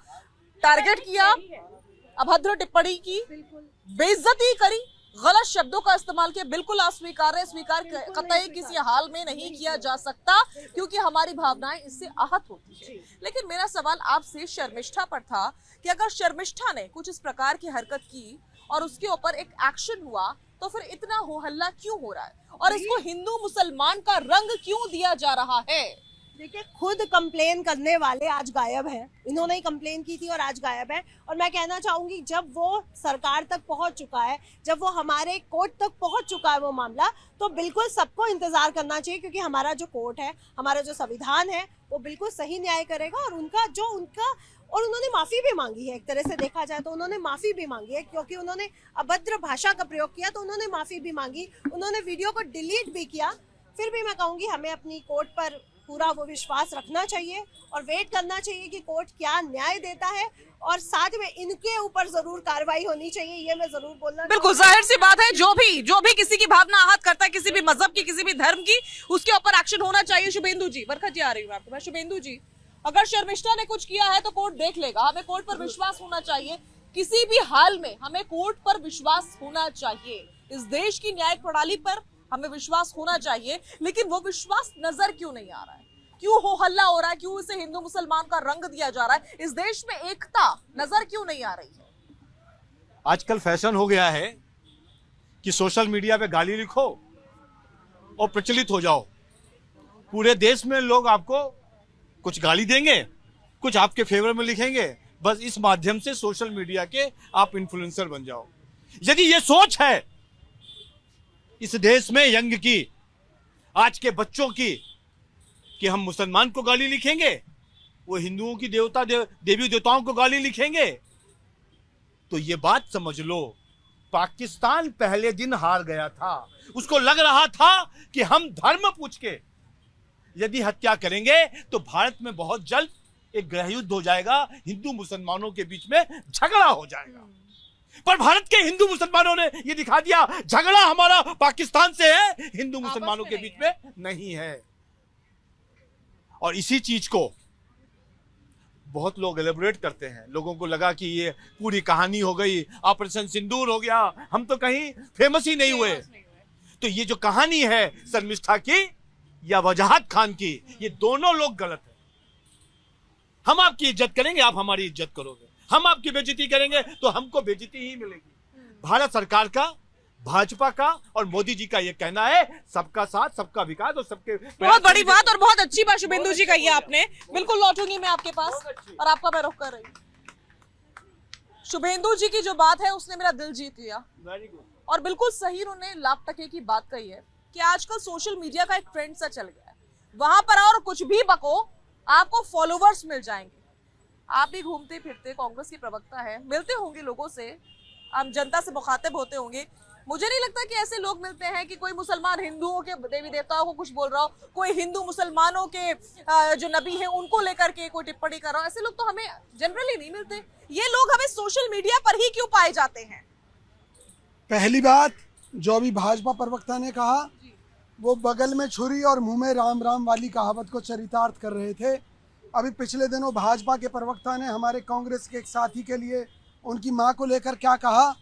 टारगेट किया, अभद्र टिप्पणी की, बेइज्जती करी, गलत शब्दों का इस्तेमाल किया, बिल्कुल अस्वीकार्य, स्वीकार कतई किसी हाल में नहीं किया जा सकता, क्योंकि हमारी भावनाएं इससे आहत होती है। लेकिन मेरा सवाल आपसे शर्मिष्ठा पर था कि अगर शर्मिष्ठा ने कुछ इस प्रकार की हरकत की और उसके ऊपर एक एक्शन हुआ, तो फिर इतना हो हल्ला क्यों हो रहा है और इसको हिंदू मुसलमान का रंग क्यों दिया जा रहा है? देखिए, खुद कंप्लेन करने वाले आज गायब हैं। इन्होंने ही कंप्लेन की थी और आज गायब है। और मैं कहना चाहूंगी, जब वो सरकार तक पहुंच चुका है, जब वो हमारे कोर्ट तक पहुंच चुका है वो मामला, तो बिल्कुल सबको इंतजार करना चाहिए, क्योंकि हमारा जो कोर्ट है, हमारा जो संविधान है, वो बिल्कुल सही न्याय करेगा। और और उन्होंने माफी भी मांगी है। एक तरह से देखा जाए तो उन्होंने माफी भी मांगी है, क्योंकि उन्होंने अभद्र भाषा का प्रयोग किया, तो उन्होंने माफी भी मांगी। उन्होंने वीडियो को डिलीट भी किया। फिर भी मैं कहूंगी, हमें अपनी कोर्ट पर पूरा वो विश्वास रखना चाहिए और वेट करना चाहिए कि कोर्ट क्या न्याय देता है, और साथ में इनके ऊपर जरूर कार्रवाई होनी चाहिए, ये मैं जरूर बोलना। बिल्कुल जाहिर सी बात है, जो भी किसी की भावना आहत करता है, किसी भी मजहब की, किसी भी धर्म की, उसके ऊपर एक्शन होना चाहिए। शुभेंदु जी, बरखत जी आ रही हूँ आपके पास। शुभेंदु जी, अगर शर्मिष्ठा ने कुछ किया है तो कोर्ट देख लेगा। हमें कोर्ट पर विश्वास होना चाहिए, किसी भी हाल में हमें कोर्ट पर विश्वास होना चाहिए। इस देश की न्यायिक प्रणाली पर हमें विश्वास होना चाहिए, लेकिन वो विश्वास नजर क्यों नहीं आ रहा है? क्यों हो हल्ला हो रहा है? क्यों इसे हिंदू मुसलमान का रंग दिया जा रहा है? इस देश में एकता नजर क्यों नहीं आ रही है? आजकल फैशन हो गया है कि सोशल मीडिया पे गाली लिखो और प्रचलित हो जाओ। पूरे देश में लोग आपको कुछ गाली देंगे, कुछ आपके फेवर में लिखेंगे। बस इस माध्यम से सोशल मीडिया के आप इन्फ्लुएंसर बन जाओ। यदि ये सोच है इस देश में यंग की, आज के बच्चों की, कि हम मुसलमान को गाली लिखेंगे, वो हिंदुओं की देवी देवताओं को गाली लिखेंगे, तो ये बात समझ लो, पाकिस्तान पहले दिन हार गया था। उसको लग रहा था कि हम धर्म पूछ के यदि हत्या करेंगे तो भारत में बहुत जल्द एक गृह युद्ध हो जाएगा, हिंदू मुसलमानों के बीच में झगड़ा हो जाएगा। पर भारत के हिंदू मुसलमानों ने यह दिखा दिया, झगड़ा हमारा पाकिस्तान से है, हिंदू मुसलमानों के बीच में नहीं है। और इसी चीज को बहुत लोग एलेबोरेट करते हैं। लोगों को लगा कि ये पूरी कहानी हो गई, ऑपरेशन सिंदूर हो गया, हम तो कहीं फेमस ही नहीं हुए। तो ये जो कहानी है शर्मिष्ठा की या वजाहत खान की, ये दोनों लोग गलत है। हम आपकी इज्जत करेंगे, आप हमारी इज्जत करोगे। हम आपकी बेइज्जती करेंगे तो हमको बेइज्जती ही मिलेगी। भारत सरकार का, भाजपा का और मोदी जी का ये कहना है, सबका साथ, सबका विकास और सबके। बहुत बड़ी बात और बहुत अच्छी बात शुभेंदु जी कही है आपने। बिल्कुल लौटूंगी मैं आपके पास और आपका मैं रुख कर रही हूँ। शुभेंदु जी की जो बात है उसने मेरा दिल जीत लिया और बिल्कुल सही उन्होंने लाख टके की बात कही है कि आजकल सोशल मीडिया का एक ट्रेंड सा चल गया है, वहां पर और कुछ भी बको, आपको फॉलोवर्स मिल जाएंगे। आप भी घूमते फिरते कांग्रेस के प्रवक्ता है, मिलते होंगे लोगों से, आम जनता से मुखातिब होते होंगे। मुझे नहीं लगता कि ऐसे लोग मिलते हैं कि कोई मुसलमान हिंदुओं के देवी देवताओं को कुछ बोल रहा हो, कोई हिंदू मुसलमानों के जो नबी हैं उनको लेकर के कोई टिप्पणी कर रहा हो। ऐसे लोग तो हमें जनरली नहीं मिलते। ये लोग हमें सोशल मीडिया पर ही क्यों पाए जाते हैं? पहली बात, जो अभी भाजपा प्रवक्ता ने कहा, वो बगल में छुरी और मुंह में राम राम वाली कहावत को चरितार्थ कर रहे थे। अभी पिछले दिनों भाजपा के प्रवक्ता ने हमारे कांग्रेस के एक साथी के लिए उनकी मां को लेकर क्या कहा,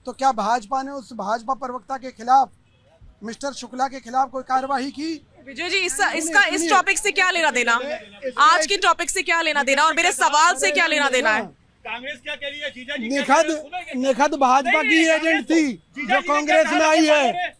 तो क्या भाजपा ने उस भाजपा प्रवक्ता के खिलाफ, मिस्टर शुक्ला के खिलाफ कोई कार्रवाई की? विजय जी, इस टॉपिक से क्या लेना देना? आज के टॉपिक से क्या लेना देना और मेरे सवाल से क्या लेना देना है? कांग्रेस क्या कह रही है? जीजा जी निखत भाजपा की एजेंट थी जो कांग्रेस में आई है।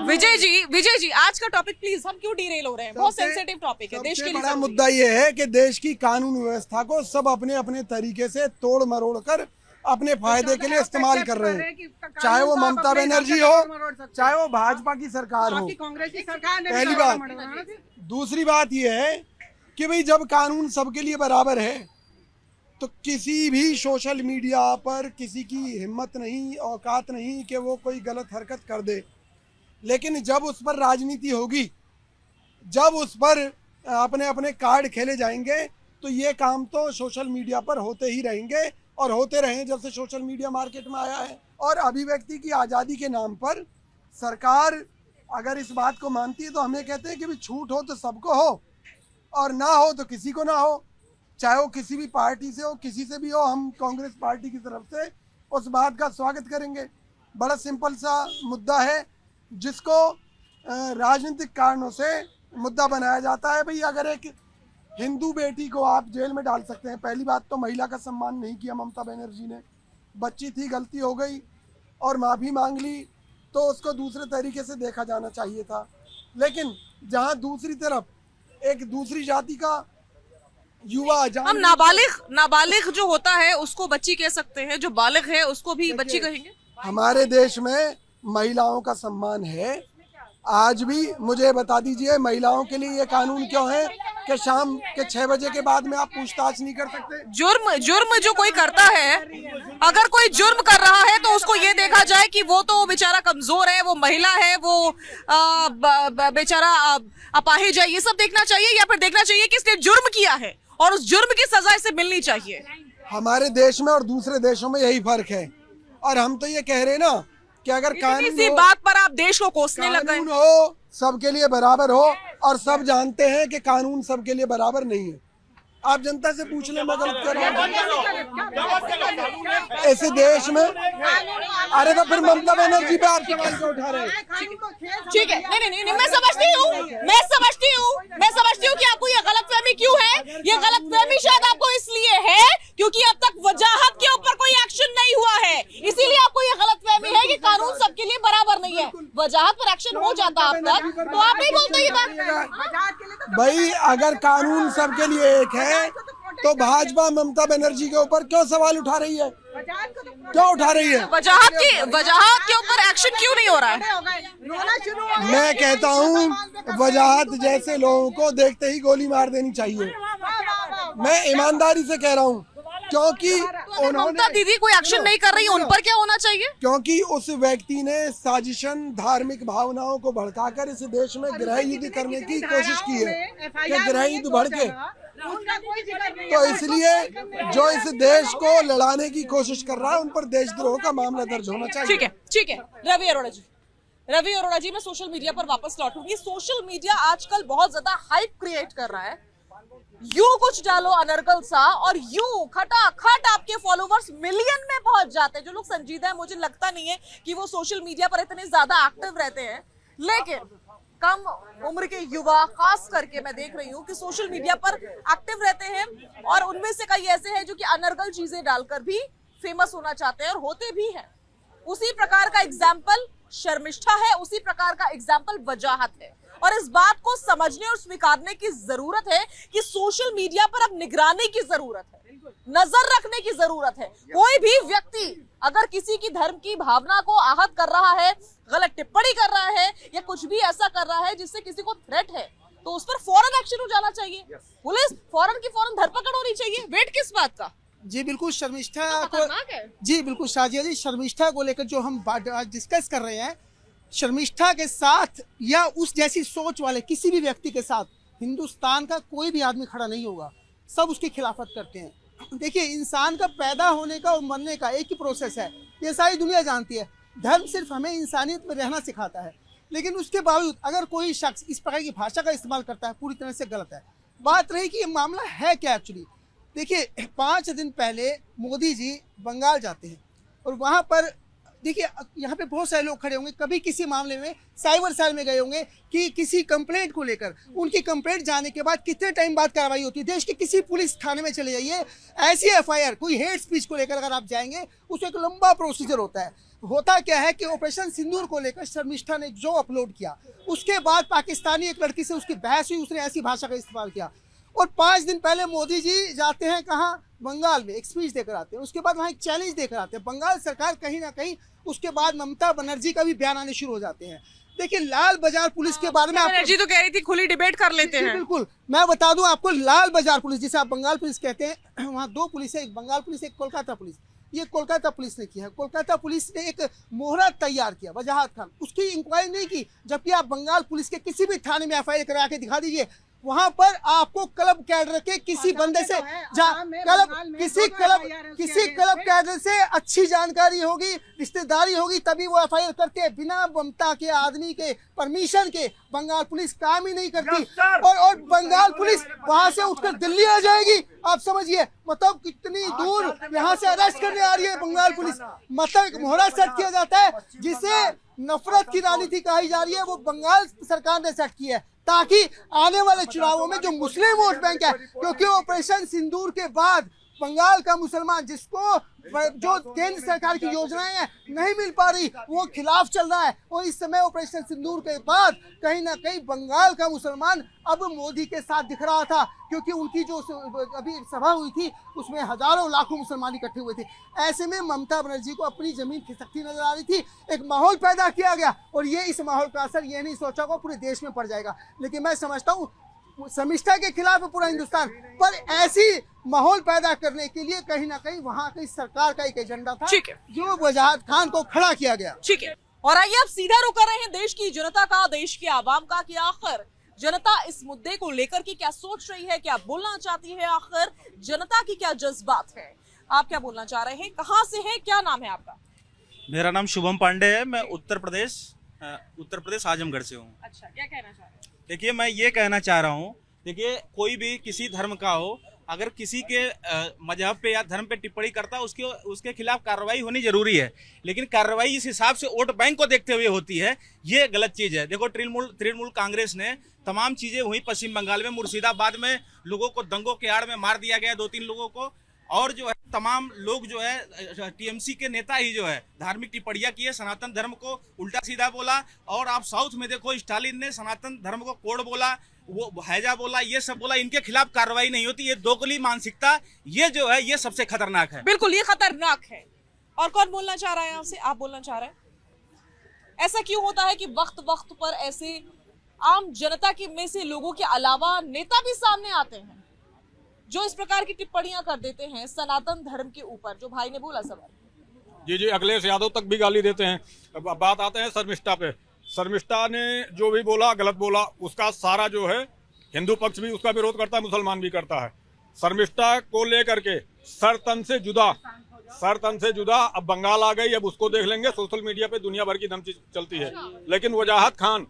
विजय जी, आज का टॉपिक प्लीज, हम क्यों डिरेल हो रहे हैं? बहुत सेंसिटिव टॉपिक है देश के लिए। बड़ा मुद्दा ये है कि देश की कानून व्यवस्था को सब अपने अपने तरीके से तोड़ मरोड़ कर अपने फायदे के लिए इस्तेमाल कर रहे हैं, चाहे वो ममता बनर्जी हो, चाहे वो भाजपा की सरकार हो। पहली बात। दूसरी बात ये है कि भाई जब कानून सबके लिए बराबर है तो किसी भी सोशल मीडिया पर किसी की हिम्मत नहीं, औकात नहीं कि वो कोई गलत हरकत कर दे। लेकिन जब उस पर राजनीति होगी, जब उस पर अपने अपने कार्ड खेले जाएंगे, तो ये काम तो सोशल मीडिया पर होते ही रहेंगे और होते रहे जब से सोशल मीडिया मार्केट में आया है। और अभिव्यक्ति की आज़ादी के नाम पर सरकार अगर इस बात को मानती है तो हमें कहते हैं कि भी छूट हो तो सबको हो और ना हो तो किसी को ना हो, चाहे वो किसी भी पार्टी से हो, किसी से भी हो। हम कांग्रेस पार्टी की तरफ से उस बात का स्वागत करेंगे। बड़ा सिंपल सा मुद्दा है जिसको राजनीतिक कारणों से मुद्दा बनाया जाता है। भाई अगर एक हिंदू बेटी को आप जेल में डाल सकते हैं, पहली बात तो महिला का सम्मान नहीं किया ममता बनर्जी ने। बच्ची थी, गलती हो गई और माफ़ी मांग ली, तो उसको दूसरे तरीके से देखा जाना चाहिए था। लेकिन जहां दूसरी तरफ एक दूसरी जाति का युवा हम नाबालिग जो होता है उसको बच्ची कह सकते हैं, जो बालिग है उसको भी बच्ची कहेंगे? हमारे देश में महिलाओं का सम्मान है। आज भी मुझे बता दीजिए, महिलाओं के लिए ये कानून क्यों है कि शाम के 6 बजे के बाद में आप पूछताछ नहीं कर सकते? जुर्म जो कोई करता है, अगर कोई जुर्म कर रहा है तो उसको ये देखा जाए कि वो तो बेचारा कमजोर है, वो महिला है, वो बेचारा अपाहिज है, ये सब देखना चाहिए, या फिर देखना चाहिए कि इसने जुर्म किया है और उस जुर्म की सजा इसे मिलनी चाहिए? हमारे देश में और दूसरे देशों में यही फर्क है। और हम तो ये कह रहे हैं ना कि अगर कानून बात पर आप देश को कोसने लग गए। कानून हो सबके लिए बराबर हो, और सब जानते हैं कि कानून सबके लिए बराबर नहीं है। आप जनता से पूछ लें, मैं गलत कर रहा हूँ ऐसे देश में? अरे तो फिर ममता बनर्जी पे आप सवाल क्यों उठा रहे हैं? ठीक है, नहीं, मैं समझती हूँ कि आपको ये गलतफहमी क्यों है। ये गलतफहमी शायद आपको इसलिए है क्योंकि अब तक वजाहत के ऊपर कोई एक्शन नहीं हुआ है, इसीलिए आपको ये गलतफहमी है कि कानून सबके लिए बराबर नहीं है। वजाहत पर एक्शन हो जाता अब तक तो आप नहीं बोलते ये बात। भाई अगर कानून सबके लिए एक है तो भाजपा ममता बनर्जी के ऊपर क्यों सवाल उठा रही है? क्यों उठा रही है? वजाहत के ऊपर एक्शन क्यों नहीं हो रहा है? मैं कहता हूँ वजाहत जैसे लोगों को देखते ही गोली मार देनी चाहिए। मैं ईमानदारी से कह रहा हूँ, क्योंकि ममता दीदी कोई एक्शन नहीं कर रही, उन पर क्या होना चाहिए? क्योंकि उस व्यक्ति ने साजिशन, धार्मिक भावनाओं को भड़काकर इस देश में गृह युद्ध करने की कोशिश की है कि गृह युद्ध भड़के, तो इसलिए जो इस देश को लड़ाने की कोशिश कर रहा है उन पर देशद्रोह का मामला दर्ज होना चाहिए। ठीक है। रवि अरोड़ा जी, मैं सोशल मीडिया पर वापस लौटूंगी। सोशल मीडिया आजकल बहुत ज्यादा हाइप क्रिएट कर रहा है। यूं कुछ डालो अनर्गल सा और यूं खटाखट आपके फॉलोवर्स मिलियन में पहुंच जाते हैं। जो लोग संजीदा है, मुझे लगता नहीं है कि वो सोशल मीडिया पर इतने ज्यादा एक्टिव रहते हैं, लेकिन कम उम्र के युवा खास करके मैं देख रही हूँ कि सोशल मीडिया पर एक्टिव रहते हैं, और उनमें से कई ऐसे हैं जो कि अनर्गल चीजें डालकर भी फेमस होना चाहते हैं और होते भी हैं। उसी प्रकार का एग्जाम्पल शर्मिष्ठा है, उसी प्रकार का एग्जाम्पल वजाहत है, और इस बात को समझने और स्वीकारने की जरूरत है कि सोशल मीडिया पर अब निगरानी की जरूरत है, नजर रखने की जरूरत है। कोई भी व्यक्ति अगर किसी की धर्म की भावना को आहत कर रहा है, गलत टिप्पणी कर रहा है, या कुछ भी ऐसा कर रहा है जिससे किसी को थ्रेट है, तो उस पर फौरन एक्शन हो जाना चाहिए। पुलिस फौरन की फौरन धरपकड़ होनी चाहिए। वेट किस बात का? जी बिल्कुल, शर्मिष्ठा को, जी बिल्कुल शाजिया जी, शर्मिष्ठा को लेकर जो हम डिस्कस कर रहे हैं, शर्मिष्ठा के साथ या उस जैसी सोच वाले किसी भी व्यक्ति के साथ हिंदुस्तान का कोई भी आदमी खड़ा नहीं होगा। सब उसकी खिलाफत करते हैं। देखिए, इंसान का पैदा होने का और मरने का एक ही प्रोसेस है, ये सारी दुनिया जानती है। धर्म सिर्फ हमें इंसानियत में रहना सिखाता है, लेकिन उसके बावजूद अगर कोई शख्स इस प्रकार की भाषा का इस्तेमाल करता है, पूरी तरह से गलत है। बात रही कि ये मामला है क्या एक्चुअली। देखिए, 5 दिन पहले मोदी जी बंगाल जाते हैं और वहाँ पर देखिए, यहाँ पे बहुत सारे लोग खड़े होंगे, कभी किसी मामले में साइबर सेल में गए होंगे कि किसी कंप्लेंट को लेकर, उनकी कंप्लेंट जाने के बाद कितने टाइम बाद कार्रवाई होती है। देश के किसी पुलिस थाने में चले जाइए, ऐसी एफआईआर कोई हेट स्पीच को लेकर अगर आप जाएंगे, उसमें एक लंबा प्रोसीजर होता है। होता क्या है कि ऑपरेशन सिंदूर को लेकर शर्मिष्ठा ने जो अपलोड किया, उसके बाद पाकिस्तानी एक लड़की से उसकी बहस हुई, उसने ऐसी भाषा का इस्तेमाल किया, और 5 दिन पहले मोदी जी जाते हैं कहाँ, बंगाल में, एक स्पीच देकर आते हैं। उसके बाद वहाँ एक चैलेंज देकर आते हैं। बंगाल सरकार कहीं ना कहीं, उसके बाद ममता बनर्जी का भी बयान आने शुरू हो जाते हैं। देखिए, लाल बाजार पुलिस के बारे में बनर्जी तो कह रही थी खुली डिबेट कर लेते हैं। बिल्कुल, मैं बता दूं आपको, लाल बाजार पुलिस जिसे आप बंगाल पुलिस कहते हैं, वहाँ 2 पुलिस है, एक बंगाल पुलिस, एक कोलकाता पुलिस। ये कोलकाता पुलिस ने किया है। कोलकाता पुलिस ने एक मोहरा तैयार किया, वजाहत खान, उसकी इंक्वायरी नहीं की, जबकि आप बंगाल पुलिस के किसी भी थाने में एफआईआर करा के दिखा दीजिए, वहां पर आपको क्लब कैडर के किसी बंदे से किसी क्लब कैडर से अच्छी जानकारी होगी, रिश्तेदारी होगी, तभी वो एफआईआर करते हैं। बिना ममता के आदमी के परमिशन के बंगाल पुलिस काम ही नहीं करती, और बंगाल पुलिस वहां से उठकर दिल्ली आ जाएगी। आप समझिए, मतलब कितनी दूर यहाँ से अरेस्ट करने आ रही है बंगाल पुलिस। मतलब एक मोहरा सेट किया जाता है, जिसे नफरत की राजनीति कही जा रही है, वो बंगाल सरकार ने सेट की है, ताकि आने वाले चुनावों में जो मुस्लिम वोट बैंक है, क्योंकि ऑपरेशन सिंदूर के बाद बंगाल का मुसलमान जिसको जो केंद्र सरकार की योजनाएं हैं नहीं मिल पा रही, वो खिलाफ चल रहा है। और इस समय ऑपरेशन सिंदूर के बाद कहीं ना कहीं बंगाल का मुसलमान अब मोदी के साथ दिख रहा था, क्योंकि उनकी जो अभी सभा हुई थी उसमें हजारों लाखों मुसलमान इकट्ठे हुए थे। ऐसे में ममता बनर्जी को अपनी जमीन खिसकती नजर आ रही थी। एक माहौल पैदा किया गया और ये इस माहौल का असर ये नहीं सोचा को पूरे देश में पड़ जाएगा। लेकिन मैं समझता हूँ शर्मिष्ठा के खिलाफ है पूरा हिंदुस्तान, पर ऐसी माहौल पैदा करने के लिए कहीं ना कहीं वहाँ की सरकार का एक एजेंडा था, जो वजाहत खान को खड़ा किया गया। ठीक है, और आइए अब सीधा रुक कर रहे हैं देश की जनता का, देश के आवाम का, कि आखिर जनता इस मुद्दे को लेकर के क्या सोच रही है, क्या बोलना चाहती है, आखिर जनता की क्या जज्बात है। आप क्या बोलना चाह रहे हैं, कहाँ से है, क्या नाम है आपका? मेरा नाम शुभम पांडे है, मैं उत्तर प्रदेश आजमगढ़ से हूँ। अच्छा, क्या कहना चाह रहे हैं? देखिए, मैं ये कहना चाह रहा हूँ, देखिए कोई भी किसी धर्म का हो, अगर किसी के मजहब पे या धर्म पे टिप्पणी करता है उसके खिलाफ कार्रवाई होनी जरूरी है, लेकिन कार्रवाई इस हिसाब से वोट बैंक को देखते हुए होती है, ये गलत चीज है। देखो, तृणमूल कांग्रेस ने तमाम चीजें हुई पश्चिम बंगाल में, मुर्शिदाबाद में लोगों को दंगों के आड़ में मार दिया गया 2-3 लोगों को, और जो है तमाम लोग जो है टीएमसी के नेता ही जो है धार्मिक टिप्पणियां किए, सनातन धर्म को उल्टा सीधा बोला। और आप साउथ में देखो, स्टालिन ने सनातन धर्म को कोड़ बोला, वो हैजा बोला, ये सब बोला, इनके खिलाफ कार्रवाई नहीं होती। ये दोगली मानसिकता, ये जो है ये सबसे खतरनाक है। बिल्कुल, ये खतरनाक है। और कौन बोलना चाह रहा है आपसे? आप बोलना चाह रहे हैं? ऐसा क्यों होता है कि वक्त वक्त पर ऐसे आम जनता के में से लोगों के अलावा नेता भी सामने आते हैं जो इस प्रकार की टिप्पणियां कर देते हैं सनातन धर्म के ऊपर, जो भाई ने बोला सवाल? जी, अखिलेश यादव तक भी गाली देते हैं। अब बात आते हैं शर्मिष्ठा पे। शर्मिष्ठा ने जो भी बोला गलत बोला, उसका सारा जो है हिंदू पक्ष भी उसका विरोध करता है, मुसलमान भी करता है। शर्मिष्ठा को लेकर के सर तन से जुदा अब बंगाल आ गई, अब उसको देख लेंगे। सोशल मीडिया पे दुनिया भर की धमकी चलती है, लेकिन वजाहत खान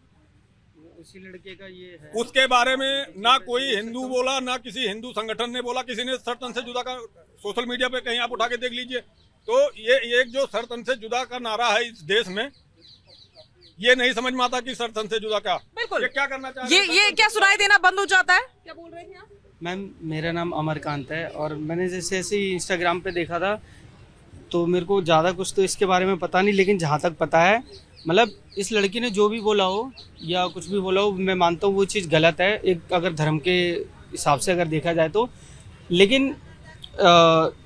उसी लड़के का ये है, उसके बारे में ना कोई हिंदू बोला, ना किसी हिंदू संगठन ने बोला, किसी ने सर तन से जुदा का सोशल मीडिया पे कहीं आप उठा के देख लीजिए। तो ये एक जो सर तन से जुदा का नारा है इस देश में, ये नहीं समझ में आता कि सर तन से जुदा का बिल्कुल ये क्या करना चाह रहे हैं। ये क्या सुनाई देना बंद हो जाता है? क्या बोल रहे हैं आप? मैम मेरा नाम अमरकांत है और मैंने जैसे ऐसे ही इंस्टाग्राम पे देखा था, तो मेरे को ज़्यादा कुछ तो इसके बारे में पता नहीं, लेकिन जहाँ तक पता है मतलब इस लड़की ने जो भी बोला हो या कुछ भी बोला हो, मैं मानता हूँ वो चीज़ गलत है, एक अगर धर्म के हिसाब से अगर देखा जाए तो। लेकिन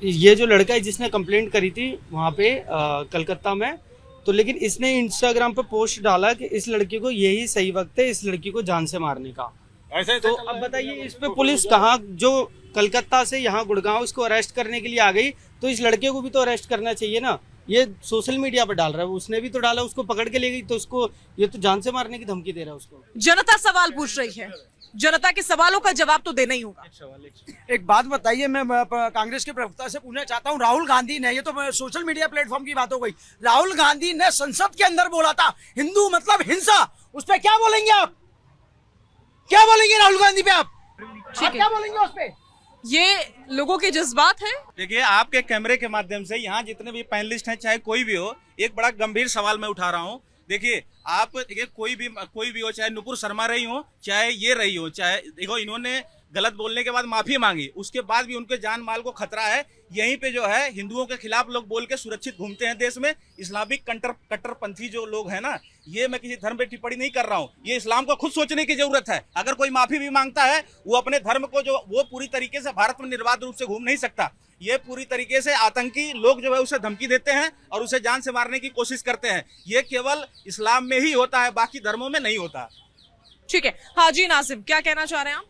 ये जो लड़का है जिसने कंप्लेंट करी थी वहाँ पे कलकत्ता में, तो लेकिन इसने इंस्टाग्राम पे पोस्ट डाला कि इस लड़की को यही सही वक्त है इस लड़की को जान से मारने का। ऐसे तो अब बताइए इस पे पुलिस कहाँ, जो कलकत्ता से यहाँ गुड़गांव इसको अरेस्ट करने के लिए आ गई, तो इस लड़के को भी तो अरेस्ट करना चाहिए ना। ये सोशल मीडिया पर डाल रहा है, उसने भी तो डाला, उसको पकड़ के ले गई, तो उसको ये तो जान से मारने की धमकी दे रहा है उसको। जनता सवाल पूछ रही है, जनता के सवालों का जवाब तो देना ही होगा। एक बात बताइए, मैं कांग्रेस के प्रवक्ता से पूछना चाहता हूँ, राहुल गांधी ने, ये तो सोशल मीडिया प्लेटफॉर्म की बात हो गई, राहुल गांधी ने संसद के अंदर बोला था हिंदू मतलब हिंसा, उस पर क्या बोलेंगे आप? क्या बोलेंगे राहुल गांधी पे आप क्या बोलेंगे उस पे? ये लोगों के जज्बात हैं। देखिए, आपके कैमरे के माध्यम से यहाँ जितने भी पैनलिस्ट हैं, चाहे कोई भी हो, एक बड़ा गंभीर सवाल मैं उठा रहा हूँ। देखिए, आप देखिए कोई भी हो, चाहे नुपुर शर्मा रही हो, चाहे ये रही हो, चाहे देखो इन्होंने गलत बोलने के बाद माफी मांगी, उसके बाद भी उनके जान माल को खतरा है। यहीं पे जो है हिंदुओं के खिलाफ लोग बोल के सुरक्षित घूमते हैं देश में। इस्लामिक कट्टरपंथी जो लोग हैं ना, ये मैं किसी धर्म पे टिप्पणी नहीं कर रहा हूँ, ये इस्लाम को खुद सोचने की जरूरत है। अगर कोई माफी भी मांगता है, वो अपने धर्म को जो वो पूरी तरीके से भारत में निर्बाध रूप से घूम नहीं सकता। ये पूरी तरीके से आतंकी लोग जो है उसे धमकी देते हैं और उसे जान से मारने की कोशिश करते हैं। ये केवल इस्लाम में ही होता है, बाकी धर्मों में नहीं होता। ठीक है, हाँ जी नासिम, क्या कहना चाह रहे हैं आप?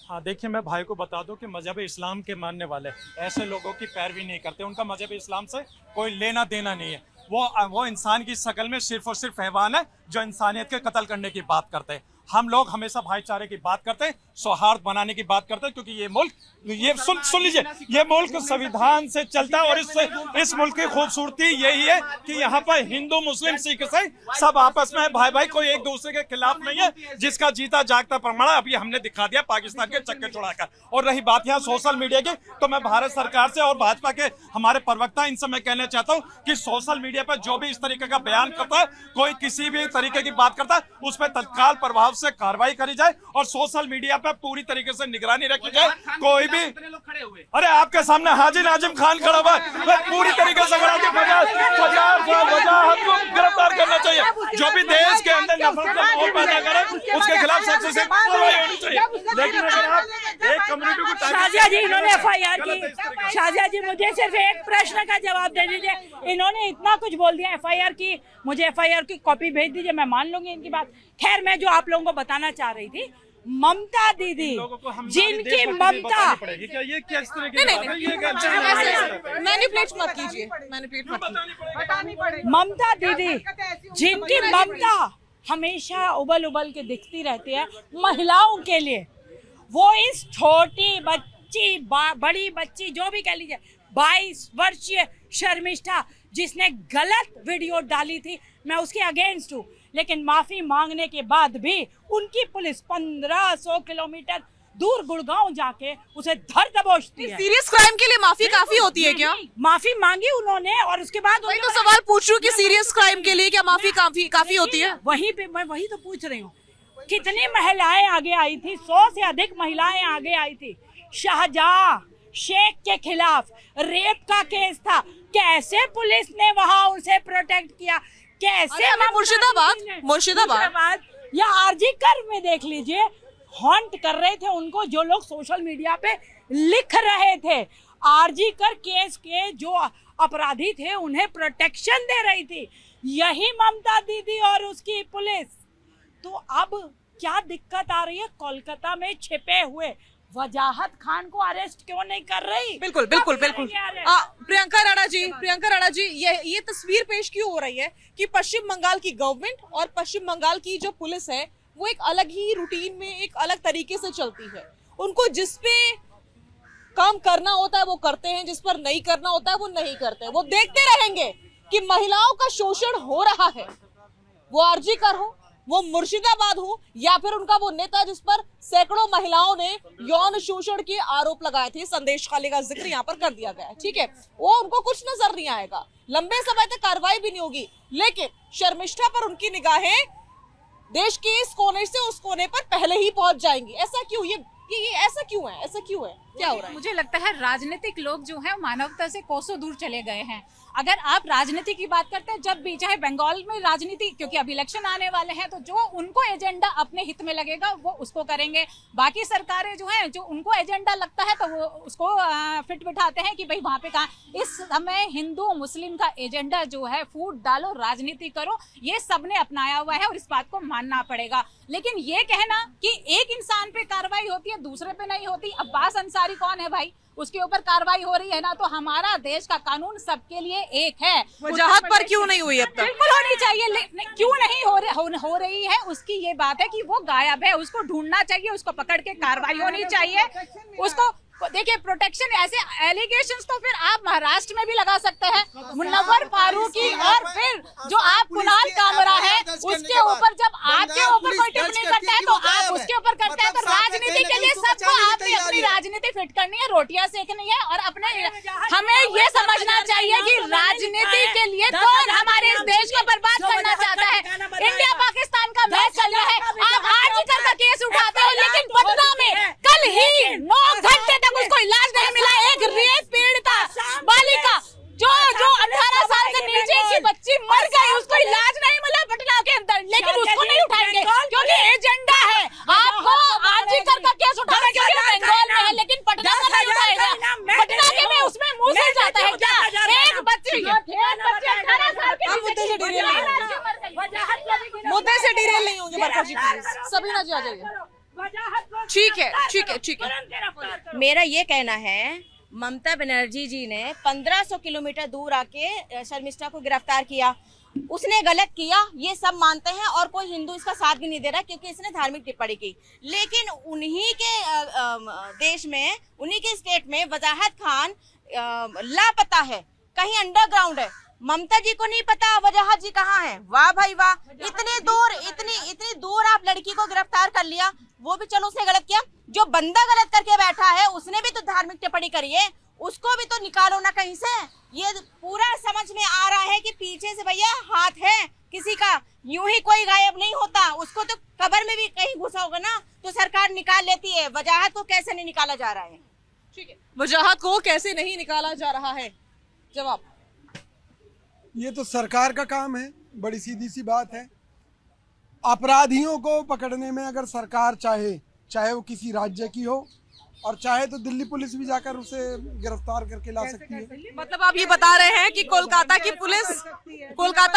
हाँ, देखिए, मैं भाई को बता दूं कि मजहब इस्लाम के मानने वाले ऐसे लोगों की पैरवी नहीं करते, उनका मजहब इस्लाम से कोई लेना देना नहीं है। वो इंसान की शक्ल में सिर्फ और सिर्फ हैवान है जो इंसानियत के कत्ल करने की बात करते हैं। हम लोग हमेशा भाईचारे की बात करते हैं, सौहार्द बनाने की बात करते हैं, क्योंकि ये मुल्क, ये सुन लीजिए, ये मुल्क संविधान से चलता है और इस मुल्क की खूबसूरती यही है कि यहाँ पर हिंदू मुस्लिम सिख ईसाई सब आपस में भाई भाई, कोई एक दूसरे के खिलाफ नहीं है। जिसका जीता जागता प्रमाण अभी हमने दिखा दिया पाकिस्तान के चक्के छुड़ाकर। और रही बात यहाँ सोशल मीडिया की, तो मैं भारत सरकार से और भाजपा के हमारे प्रवक्ता इनसे मैं कहना चाहता हूँ कि सोशल मीडिया पर जो भी इस तरीके का बयान करता है, कोई किसी भी तरीके की बात करता है, उस पर तत्काल प्रभाव से कार्रवाई करी जाए और सोशल मीडिया पे पूरी तरीके से निगरानी रखी जाए। कोई भी, अरे आपके सामने हाजी नाजिम खान खड़ा हुआ है, पूरी तरीके से वजाहत को गिरफ्तार करना चाहिए। जो भी देश के अंदर नफरत का माहौल पैदा करे उसके खिलाफ सख्त से कार्रवाई होनी चाहिए। लेकिन अगर आप एक कम्युनिटी को शाजिया जी, इन्होंने FIR की। शाजिया जी, मुझे सिर्फ एक प्रश्न का जवाब दे दीजिए। इन्होंने इतना कुछ बोल दिया, FIR की, मुझे FIR की कॉपी भेज दीजिए, मैं मान लूंगी इनकी बात। खैर, मैं जो आप लोगों को बताना चाह रही थी, ममता दीदी, जिनकी ममता, मैनिपुलेट मत कीजिए, मैनिपुलेट मत कीजिए। ममता दीदी, जिनकी ममता हमेशा उबल उबल के दिखती रहती है महिलाओं के लिए, वो इस छोटी बच्ची, बड़ी बच्ची, जो भी कह लीजिए, 22 वर्षीय शर्मिष्ठा, जिसने गलत वीडियो डाली थी, मैं उसके अगेंस्ट हूँ, लेकिन माफी मांगने के बाद भी उनकी पुलिस 1500 किलोमीटर दूर गुड़गांव जाके उसे धर दबोचती है। सीरियस क्राइम के लिए माफी काफी होती है क्या? माफी मांगी उन्होंने और उसके बाद वही तो सवाल पूछ रही हूँ कि सीरियस क्राइम के लिए क्या माफी काफी होती है? वहीं पे मैं वही तो पूछ रही हूँ। कितनी महिलाएं आगे आई थी? 100 से अधिक महिलाएं आगे आई थी। शाहजहां शेख के खिलाफ रेप का केस था, कैसे पुलिस ने वहां उसे प्रोटेक्ट किया? कैसे? मुर्शिदाबाद या आरजी कर में देख लीजिए, हॉन्ट कर रहे थे उनको जो लोग सोशल मीडिया पे लिख रहे थे। आरजी कर केस के जो अपराधी थे उन्हें प्रोटेक्शन दे रही थी यही ममता दीदी और उसकी पुलिस। तो अब क्या दिक्कत आ रही है? कोलकाता में छिपे हुए वजाहत खान को अरेस्ट क्यों नहीं कर रही? बिल्कुल। प्रियंका राणा जी, ये तस्वीर पेश क्यों हो रही है कि पश्चिम बंगाल की गवर्नमेंट और पश्चिम बंगाल की जो पुलिस है वो एक अलग ही रूटीन में, एक अलग तरीके से चलती है। उनको जिस पे काम करना होता है वो करते हैं, जिस पर नहीं करना होता है वो नहीं करते हैं। वो देखते रहेंगे कि महिलाओं का शोषण हो रहा है, वो आरजी कर हो, वो मुर्शिदाबाद हो, या फिर उनका वो नेता जिस पर सैकड़ों महिलाओं ने यौन शोषण के आरोप लगाए थे। संदेश खाली का जिक्र यहाँ पर कर दिया गया है, ठीक है। वो उनको कुछ नजर नहीं आएगा, लंबे समय तक कार्रवाई भी नहीं होगी, लेकिन शर्मिष्ठा पर उनकी निगाहें देश के इस कोने से उस कोने पर पहले ही पहुंच जाएंगी। ऐसा क्यों? ये ऐसा क्यों है? क्या हो रहा है? मुझे लगता है राजनीतिक लोग जो है मानवता से कोसों दूर चले गए हैं। अगर आप राजनीति की बात करते हैं, जब भी चाहे बंगाल में राजनीति, क्योंकि अब इलेक्शन आने वाले हैं, तो जो उनको एजेंडा अपने हित में लगेगा वो उसको करेंगे। बाकी सरकारें जो हैं, जो उनको एजेंडा लगता है तो वो उसको फिट बिठाते हैं कि भाई वहाँ पे कहाँ। इस समय हिंदू मुस्लिम का एजेंडा जो है, फूट डालो, राजनीति करो, ये सबने अपनाया हुआ है और इस बात को मानना पड़ेगा। लेकिन ये कहना कि एक इंसान पे कार्रवाई होती है दूसरे पे नहीं होती, अब्बास अंसारी कौन है भाई, उसके ऊपर कार्रवाई हो रही है ना। तो हमारा देश का कानून सबके लिए एक है। वजाहत पर क्यों नहीं हुई अब तक? बिल्कुल होनी चाहिए, क्यों नहीं हो रही है उसकी ये बात है कि वो गायब है, उसको ढूंढना चाहिए, उसको पकड़ के कार्रवाई होनी चाहिए। उसको देखिए, प्रोटेक्शन, ऐसे एलिगेशंस तो फिर आप महाराष्ट्र में भी लगा सकते हैं। मुन्नवर फारूकी और फिर जो आप कुणाल कामरा है, उसके ऊपर जब आपके ऊपर कोई टिप्पणी करता है तो आप उसके ऊपर करते हैं। तो राजनीति के लिए सबको आपने अपनी राजनीति फिट करनी है, रोटियां सेकनी है, और अपने हमें ये समझना चाहिए कि राजनीति के लिए कौन हमारे इस देश को बर्बाद करना चाहता है। इंडिया पाकिस्तान का मैच चल रहा है, आप आज का केस उठाते हो, लेकिन पटना में कल ही 9 घंटे तक उसको इलाज नहीं मिला। एक रेप पीड़िता बालिका जो 18 साल से नीचे की बच्ची मर गई, उसको इलाज नहीं मिला पटना के अंदर, लेकिन उसको नहीं उठाएंगे क्योंकि एजेंडा है। आपको आरजी कर का केस उठाना है क्योंकि बंगाल में है, लेकिन पटना का नहीं उठाएगा। पटना के में उसमें मुंह से जाता है क्या? एक बच्ची 18 साल के मुद्दे से डिरेल नहीं होंगे बरखा जी, सभी ना जी आ जाइए। ठीक है। मेरा ये कहना है, ममता बनर्जी जी ने 1500 किलोमीटर दूर आके शर्मिष्ठा को गिरफ्तार किया, उसने गलत किया, ये सब मानते हैं, और कोई हिंदू इसका साथ भी नहीं दे रहा क्योंकि इसने धार्मिक टिप्पणी की। लेकिन उन्हीं के देश में, उन्हीं के स्टेट में वजाहत खान लापता है, कहीं अंडरग्राउंड है। ममता जी को नहीं पता वजाहत जी कहाँ है। वाह भाई वाह, इतनी दूर आप लड़की को गिरफ्तार कर लिया, वो भी चलो उसने गलत किया। जो बंदा गलत करके बैठा है उसने भी तो धार्मिक टिप्पणी करी है, उसको भी तो निकालो ना कहीं से। ये पूरा समझ में आ रहा है कि पीछे से भैया हाथ है किसी का, यूं ही कोई गायब नहीं होता, उसको तो कब्र में भी कहीं घुसा होगा ना तो सरकार निकाल लेती है। वजाहत को कैसे नहीं निकाला जा रहा है? ठीक है, वजाहत को कैसे नहीं निकाला जा रहा है? जवाब, ये तो सरकार का काम है, बड़ी सीधी सी बात है। अपराधियों को पकड़ने में अगर सरकार चाहे वो किसी राज्य की हो और चाहे तो दिल्ली पुलिस भी जाकर उसे गिरफ्तार करके ला सकती है। मतलब आप ये बता रहे हैं कि कोलकाता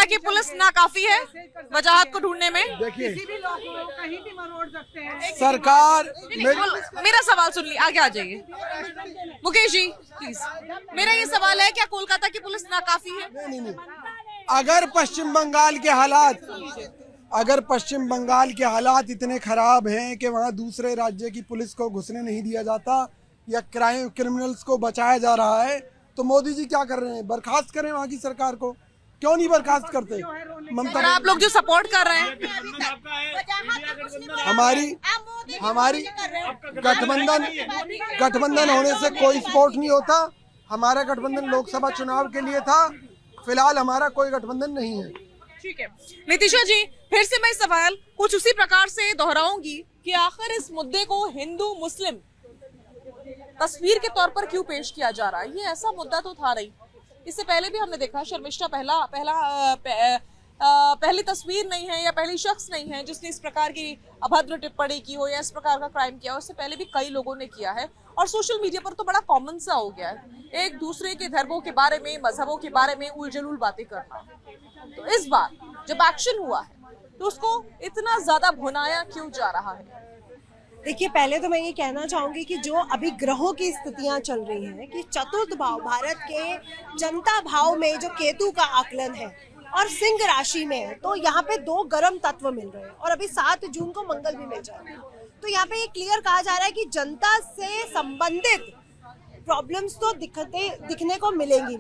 की पुलिस नाकाफी है वजाहत को ढूंढने में? देखिए, किसी भी लोग को कहीं भी मरोड़ सकते हैं। सरकार मेरा सवाल सुन ली, आगे आ जाइए मुकेश जी प्लीज। मेरा ये सवाल है, क्या कोलकाता की पुलिस नाकाफी है? नहीं। अगर पश्चिम बंगाल के हालात इतने खराब हैं कि वहाँ दूसरे राज्य की पुलिस को घुसने नहीं दिया जाता या क्रिमिनल्स को बचाया जा रहा है, तो मोदी जी क्या कर रहे हैं? बर्खास्त करें वहाँ की सरकार को, क्यों नहीं बर्खास्त करते? ममता, आप लोग जो सपोर्ट कर रहे हैं, हमारी गठबंधन होने से कोई सपोर्ट नहीं होता। हमारा गठबंधन लोकसभा चुनाव के लिए था, फिलहाल हमारा कोई गठबंधन नहीं है। ठीक है नीतिशा जी, फिर से मैं सवाल कुछ उसी प्रकार से दोहराऊंगी कि आखिर इस मुद्दे को हिंदू मुस्लिम तस्वीर के तौर पर क्यों पेश किया जा रहा है? ये ऐसा मुद्दा तो था नहीं। इससे पहले भी हमने देखा, शर्मिष्ठा पहली तस्वीर नहीं है या पहली शख्स नहीं है जिसने इस प्रकार की अभद्र टिप्पणी की हो या इस प्रकार का क्राइम किया हो। इससे पहले भी कई लोगों ने किया है और सोशल मीडिया पर तो बड़ा कॉमन सा हो गया है एक दूसरे के धर्मों के बारे में, मजहबों के बारे में उलझुल बातें करना। तो इस बार जब एक्शन हुआ है तो उसको इतना ज्यादा भुनाया क्यों जा रहा है? देखिए, पहले तो मैं ये कहना चाहूंगी कि जो अभी ग्रहों की स्थितियां चल रही हैं कि चतुर्थ भाव, भारत के जनता भाव में जो केतु का आकलन है और सिंह राशि में है, तो यहाँ पे 2 गर्म तत्व मिल रहे हैं और अभी 7 जून को मंगल भी मिल जाएगा। तो यहाँ पे ये क्लियर कहा जा रहा है कि जनता से संबंधित प्रॉब्लम्स तो दिखने को मिलेंगी।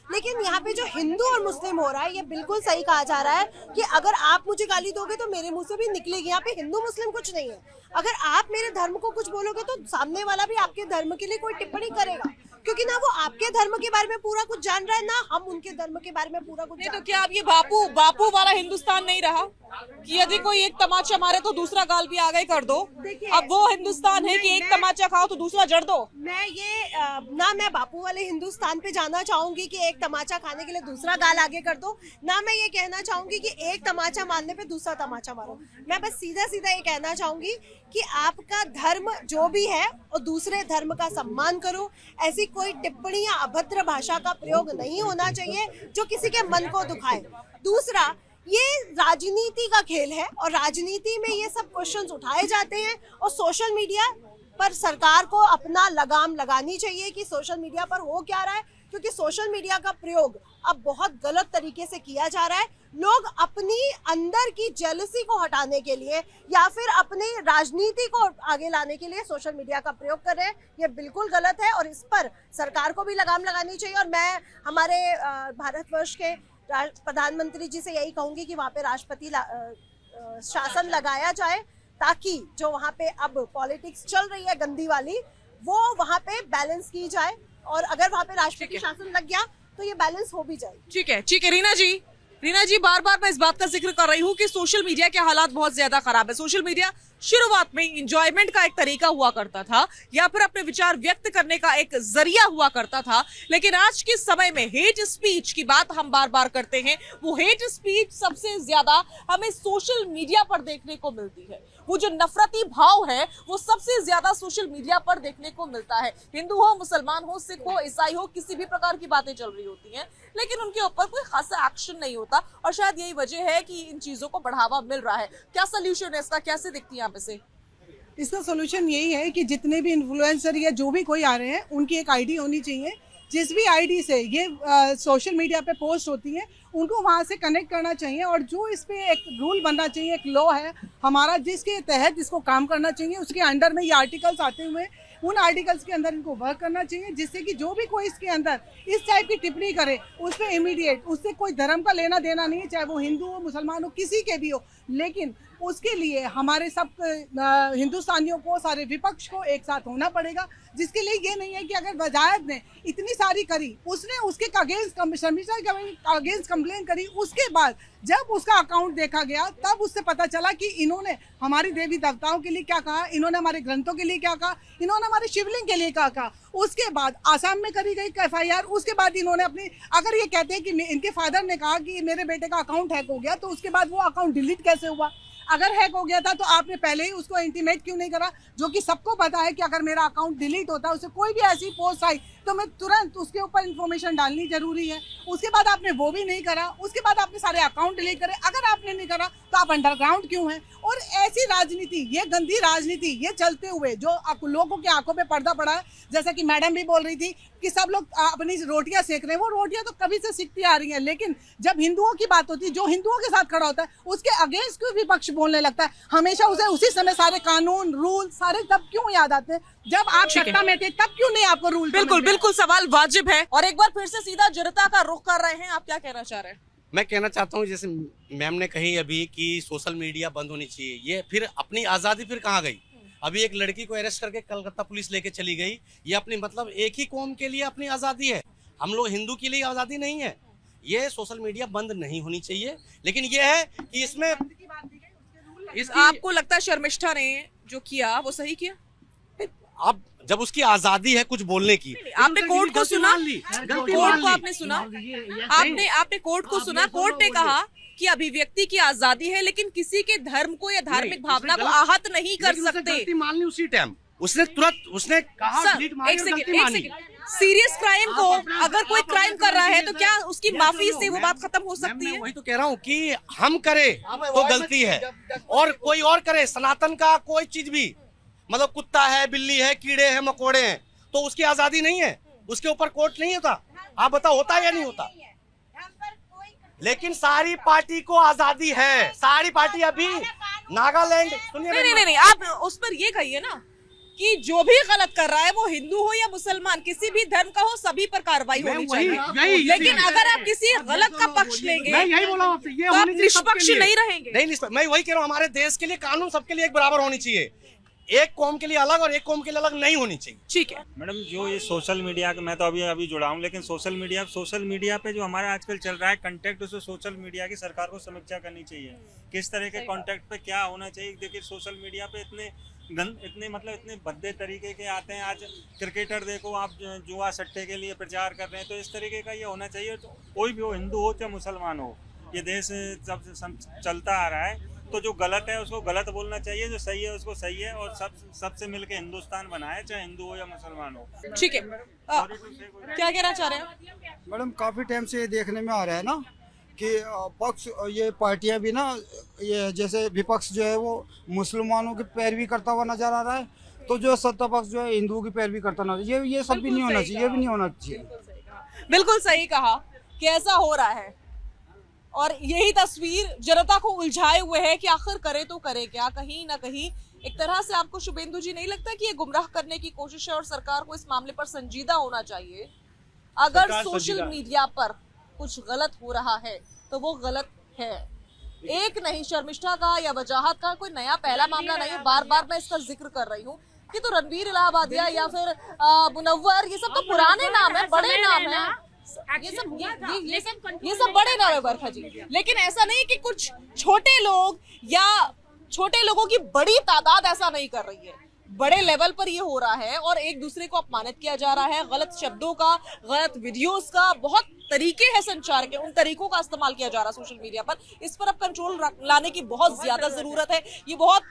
लेकिन यहाँ पे जो हिंदू और मुस्लिम हो रहा है, ये बिल्कुल सही कहा जा रहा है कि अगर आप मुझे गाली दोगे तो मेरे मुंह से भी निकलेगी। यहाँ पे हिंदू मुस्लिम कुछ नहीं है। अगर आप मेरे धर्म को कुछ बोलोगे तो सामने वाला भी आपके धर्म के लिए कोई टिप्पणी करेगा, क्योंकि ना वो आपके धर्म के बारे में पूरा कुछ जान रहा है ना हम उनके धर्म के बारे में पूरा कुछ नहीं। तो क्या अब ये बापू वाला हिंदुस्तान नहीं रहा कि यदि कोई एक तमाचा मारे तो दूसरा गाल भी आगे कर दो? अब वो हिंदुस्तान है कि एक तमाचा खाओ तो दूसरा जड़ दो। मैं बापू वाले हिंदुस्तान पे जाना चाहूंगी कि एक तमाचा खाने के लिए दूसरा गाल आगे कर दो, ना मैं ये कहना चाहूंगी कि एक तमाचा मारने पे दूसरा तमाचा मारो। मैं बस सीधा ये कहना चाहूंगी कि आपका धर्म जो भी है और दूसरे धर्म का सम्मान करो। ऐसी कोई टिप्पणी या अभद्र भाषा का प्रयोग नहीं होना चाहिए जो किसी के मन को दुखाए। दूसरा, ये राजनीति का खेल है और राजनीति में ये सब क्वेश्चंस उठाए जाते हैं और सोशल मीडिया पर सरकार को अपना लगाम लगानी चाहिए कि सोशल मीडिया पर हो क्या रहा है, क्योंकि सोशल मीडिया का प्रयोग अब बहुत गलत तरीके से किया जा रहा है। लोग अपनी अंदर की जेलसी को हटाने के लिए या फिर अपनी राजनीति को आगे लाने के लिए सोशल मीडिया का प्रयोग कर रहे हैं। ये बिल्कुल गलत है और इस पर सरकार को भी लगाम लगानी चाहिए। और मैं हमारे भारतवर्ष के प्रधानमंत्री जी से यही कहूंगी कि वहाँ पे राष्ट्रपति शासन लगाया जाए, ताकि जो वहाँ पे अब पॉलिटिक्स चल रही है गंदी वाली, वो वहाँ पे बैलेंस की जाए। और अगर वहाँ पे राष्ट्रपति शासन लग गया तो ये बैलेंस हो भी जाए। ठीक है रीना जी, बार बार मैं इस बात का जिक्र कर रही हूँ कि सोशल मीडिया के हालात बहुत ज्यादा खराब है। सोशल मीडिया शुरुआत में इंजॉयमेंट का एक तरीका हुआ करता था या फिर अपने विचार व्यक्त करने का एक जरिया हुआ करता था, लेकिन आज के समय में हेट स्पीच की बात हम बार बार करते हैं। वो हेट स्पीच सबसे ज्यादा हमें सोशल मीडिया पर देखने को मिलती है। वो जो नफरती भाव है वो सबसे ज्यादा सोशल मीडिया पर देखने को मिलता है। हिंदू हो, मुसलमान हो, सिख हो, ईसाई हो, किसी भी प्रकार की बातें चल रही होती हैं, लेकिन उनके ऊपर कोई खासा एक्शन नहीं होता और शायद यही वजह है कि इन चीजों को बढ़ावा मिल रहा है। क्या सोल्यूशन है इसका? कैसे दिखती है यहाँ पे से? इसका सोल्यूशन यही है कि जितने भी इन्फ्लुएंसर या जो भी कोई आ रहे हैं उनकी एक आईडी होनी चाहिए। जिस भी आईडी से ये सोशल मीडिया पे पोस्ट होती है उनको वहाँ से कनेक्ट करना चाहिए और जो इस पे एक रूल बनना चाहिए, एक लॉ है हमारा जिसके तहत इसको काम करना चाहिए, उसके अंडर में ये आर्टिकल्स आते हुए उन आर्टिकल्स के अंदर इनको वर्क करना चाहिए, जिससे कि जो भी कोई इसके अंदर इस टाइप की टिप्पणी करे उस पर इमीडिएट, उससे कोई धर्म का लेना देना नहीं है, चाहे वो हिंदू हो, मुसलमान हो, किसी के भी हो, लेकिन उसके लिए हमारे सब हिंदुस्तानियों को, सारे विपक्ष को एक साथ होना पड़ेगा, जिसके लिए ये नहीं है कि अगर वजाहत ने इतनी सारी करी, उसने उसके शर्मिष्ठा के अगेंस्ट कंप्लेन करी, उसके बाद जब उसका अकाउंट देखा गया तब उससे पता चला कि इन्होंने हमारी देवी देवताओं के लिए क्या कहा, इन्होंने हमारे ग्रंथों के लिए क्या कहा, इन्होंने हमारे शिवलिंग के लिए क्या कहा। उसके बाद आसाम में करी गई FIR, उसके बाद इन्होंने अपनी, अगर ये कहते हैं कि इनके फादर ने कहा कि मेरे बेटे का अकाउंट हैक हो गया, तो उसके बाद वो अकाउंट डिलीट कैसे हुआ? अगर हैक हो गया था तो आपने पहले ही उसको इंटीमेट क्यों नहीं करा? जो कि सबको पता है कि अगर मेरा अकाउंट डिलीट होता है, उसे कोई भी ऐसी पोस्ट आई तो मैं तुरंत उसके ऊपर इंफॉर्मेशन डालनी जरूरी है। उसके बाद आपने वो भी नहीं करा, उसके बाद आपने सारे अकाउंट डिलीट करे। अगर आपने नहीं करा तो आप अंडरग्राउंड क्यों हैं? और ऐसी राजनीति, ये गंदी राजनीति, ये चलते हुए जो लोगों की आंखों पे पर्दा पड़ा है, जैसा कि मैडम भी बोल रही थी कि सब लोग अपनी रोटियां सेक रहे हैं, वो रोटियां तो कभी से सिकती आ रही हैं, लेकिन जब हिंदुओं की बात होती है, जो हिंदुओं के साथ खड़ा होता है, उसके अगेंस्ट क्यों विपक्ष बोलने लगता है? हमेशा उसे उसी समय सारे कानून रूल सारे तब क्यों याद आते हैं जब आप सत्ता में थे? तब क्यों नहीं आपको रूल? बिल्कुल बिल्कुल, सवाल वाजिब है। और एक बार फिर से सीधा जनता का रुख कर रहे हैं, आप क्या कहना चाह रहे हैं? मैं कहना चाहता हूँ, जैसे मैम ने कही अभी कि सोशल मीडिया बंद होनी चाहिए, ये फिर अपनी आज़ादी फिर कहाँ गई? अभी एक लड़की को अरेस्ट करके कलकत्ता पुलिस लेके चली गई, ये अपनी मतलब एक ही कौम के लिए अपनी आज़ादी है, हम लोग हिंदू के लिए आज़ादी नहीं है। ये सोशल मीडिया बंद नहीं होनी चाहिए, लेकिन ये है कि इसमें आपको लगता है शर्मिष्ठा ने जो किया वो सही किया? अब जब उसकी आज़ादी है कुछ बोलने की, आपने कोर्ट को सुना, कोर्ट को आपने सुना, आपने कोर्ट को सुना, कोर्ट ने कहा कि अभिव्यक्ति की आजादी है, लेकिन किसी के धर्म को या धार्मिक भावना को आहत नहीं कर सकते। मान ली उसी टाइम उसने तुरंत उसने कहा एक सेकंड, सीरियस क्राइम को अगर कोई क्राइम कर रहा है तो क्या उसकी माफी से वो बात खत्म हो सकती है? वही तो कह रहा हूँ कि हम करे तो गलती है और कोई और करे, सनातन का कोई चीज भी, मतलब कुत्ता है, बिल्ली है, कीड़े हैं, मकोड़े हैं, तो उसकी आजादी नहीं है, उसके ऊपर कोर्ट नहीं होता। आप बताओ होता है या नहीं होता? लेकिन सारी पार्टी को आजादी है, सारी पार्टी अभी नागालैंड सुनिए नहीं, आप उस पर ये कहिए ना कि जो भी गलत कर रहा है वो हिंदू हो या मुसलमान, किसी भी धर्म का हो, सभी पर कार्रवाई होनी चाहिए। लेकिन अगर आप किसी गलत का पक्ष लेंगे, मैं यही बोला आपसे, ये तो आप निष्पक्ष नहीं रहेंगे। नहीं, मैं वही कह रहा हूँ, हमारे देश के लिए कानून सबके लिए एक बराबर होनी चाहिए, एक कौम के लिए अलग और एक कौम के लिए अलग नहीं होनी चाहिए। ठीक है मैडम, जो ये सोशल मीडिया का, मैं तो अभी जुड़ा हूँ, लेकिन सोशल मीडिया पे जो हमारा आजकल चल रहा है कंटेक्ट, उसे सोशल मीडिया की सरकार को समीक्षा करनी चाहिए, किस तरह के कॉन्टेक्ट पे क्या होना चाहिए। देखिए सोशल मीडिया पे इतने भद्दे तरीके के आते हैं। आज क्रिकेटर देखो आप, जुआ सट्टे के लिए प्रचार कर रहे हैं, तो इस तरीके का ये होना चाहिए। तो कोई भी हो, हिंदू हो चाहे मुसलमान हो, ये देश जब चलता आ रहा है, तो जो गलत है उसको गलत बोलना चाहिए, जो सही है उसको सही है, और सबसे मिलके हिंदुस्तान बनाए, चाहे हिंदू हो या मुसलमान हो। ठीक है, क्या कहना चाह रहे हैं मैडम? काफी टाइम से ये देखने में आ रहा है ना कि पक्ष, ये पार्टियां भी ना, ये जैसे विपक्ष जो है वो मुसलमानों की पैरवी करता हुआ नजर आ रहा है, तो जो सत्ता पक्ष जो है हिंदुओं की पैरवी करता नजर, ये सब भी नहीं होना चाहिए, ये भी नहीं होना चाहिए। बिल्कुल सही कहा कि ऐसा हो रहा है, और यही तस्वीर जनता को उलझाए हुए है कि आखिर करे तो करे क्या। कहीं ना कहीं एक तरह से आपको शुभेंदु जी नहीं लगता कि ये गुमराह करने की कोशिश है और सरकार को इस मामले पर संजीदा होना चाहिए? अगर सोशल मीडिया पर कुछ गलत हो रहा है तो वो गलत है। एक नहीं, शर्मिष्ठा का या वजाहत का कोई नया पहला मामला नहीं है, बार बार मैं इसका जिक्र कर रही हूँ कि तो रणवीर इलाहाबादिया या फिर मुनव्वर, ये सब तो पुराने नाम है, बड़े नाम है, ये सब बड़े नाम है बरखा जी। लेकिन ऐसा नहीं कि कुछ छोटे लोग या छोटे लोगों की बड़ी तादाद ऐसा नहीं कर रही है, बड़े लेवल पर ये हो रहा है और एक दूसरे को अपमानित किया जा रहा है, गलत शब्दों का, गलत वीडियोस का, बहुत तरीके हैं संचार के, उन तरीकों का इस्तेमाल किया जा रहा है सोशल मीडिया पर। इस पर अब कंट्रोल लाने की बहुत ज्यादा जरूरत है। ये बहुत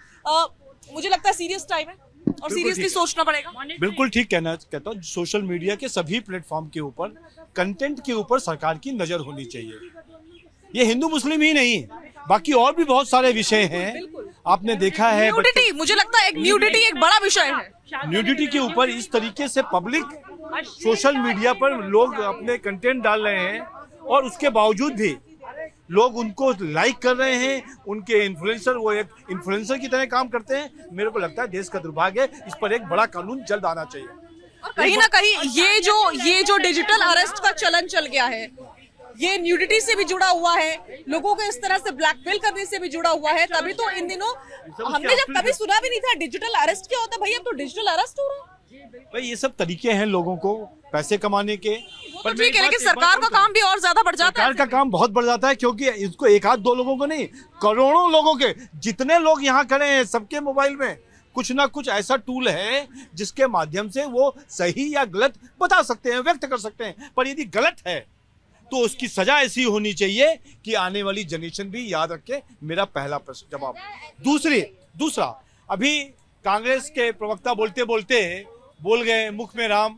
मुझे लगता है सीरियस टाइम है और सीरियसली सोचना पड़ेगा। बिल्कुल ठीक कहता हूँ, सोशल मीडिया के सभी प्लेटफॉर्म के ऊपर कंटेंट के ऊपर सरकार की नजर होनी चाहिए। ये हिंदू मुस्लिम ही नहीं, बाकी और भी बहुत सारे विषय हैं। आपने देखा है न्यूडिटी, मुझे लगता है न्यूडिटी एक बड़ा विषय है। न्यूडिटी के ऊपर इस तरीके से पब्लिक सोशल मीडिया पर लोग अपने कंटेंट डाल रहे हैं और उसके बावजूद भी लोग उनको लाइक कर रहे हैं, उनके इन्फ्लुएंसर, वो एक इन्फ्लुएंसर की तरह काम करते हैं। मेरे को लगता है देश का दुर्भाग्य है, इस पर एक बड़ा कानून जल्द आना चाहिए। और कहीं ना कहीं ये जो डिजिटल अरेस्ट का चलन चल गया है, ये न्यूडिटी से भी जुड़ा हुआ है, लोगों को इस तरह से ब्लैकमेल करने से भी जुड़ा हुआ है। तभी तो इन दिनों हमने जब कभी सुना भी नहीं था डिजिटल अरेस्ट क्या होता है, भाई अब तो डिजिटल अरेस्ट हो रहा है। भाई ये सब तरीके हैं लोगों को पैसे कमाने के। पर ठीक है, लेकिन सरकार का काम भी और ज्यादा बढ़ जाता है। सरकार का काम बहुत बढ़ जाता है, क्योंकि इसको एक आध दो लोगों को नहीं, करोड़ों लोगों के, जितने लोग यहाँ खड़े हैं सबके मोबाइल में कुछ ना कुछ ऐसा टूल है जिसके माध्यम से वो सही या गलत बता सकते हैं, व्यक्त कर सकते हैं। पर यदि गलत है तो उसकी सजा ऐसी होनी चाहिए कि आने वाली जनरेशन भी याद रखे। मेरा पहला प्रश्न जवाब। दूसरा, अभी कांग्रेस के प्रवक्ता बोलते बोलते बोल गए मुख में राम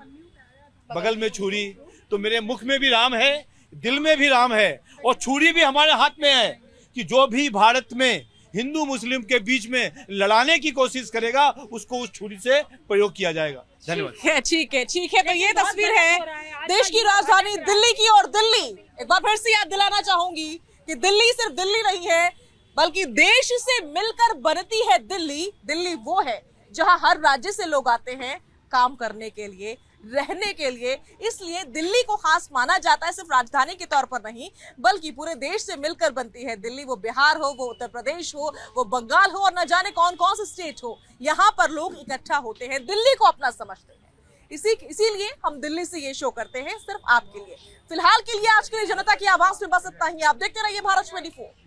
बगल में छुरी, तो मेरे मुख में भी राम है, दिल में भी राम है, और छुरी भी हमारे हाथ में है कि जो भी भारत में हिंदू मुस्लिम के बीच में लड़ाने की कोशिश करेगा उसको उस छुरी से प्रयोग किया जाएगा। धन्यवाद। ठीक है। तो ये तस्वीर है देश की राजधानी दिल्ली की, और दिल्ली एक बार फिर से याद दिलाना चाहूंगी कि दिल्ली सिर्फ दिल्ली नहीं है, बल्कि देश से मिलकर बनती है दिल्ली। दिल्ली वो है जहां हर राज्य से लोग आते हैं काम करने के लिए, रहने के लिए। इसलिए दिल्ली को खास माना जाता है, सिर्फ राजधानी के तौर पर नहीं बल्कि पूरे देश से मिलकर बनती है दिल्ली। वो बिहार हो, वो उत्तर प्रदेश हो, वो बंगाल हो, और न जाने कौन कौन से स्टेट हो, यहाँ पर लोग इकट्ठा होते हैं, दिल्ली को अपना समझते हैं। इसीलिए हम दिल्ली से ये शो करते हैं सिर्फ आपके लिए। फिलहाल के लिए आज के लिए जनता की आवाज में बस इतना ही। आप देखते रहिए भारत 24।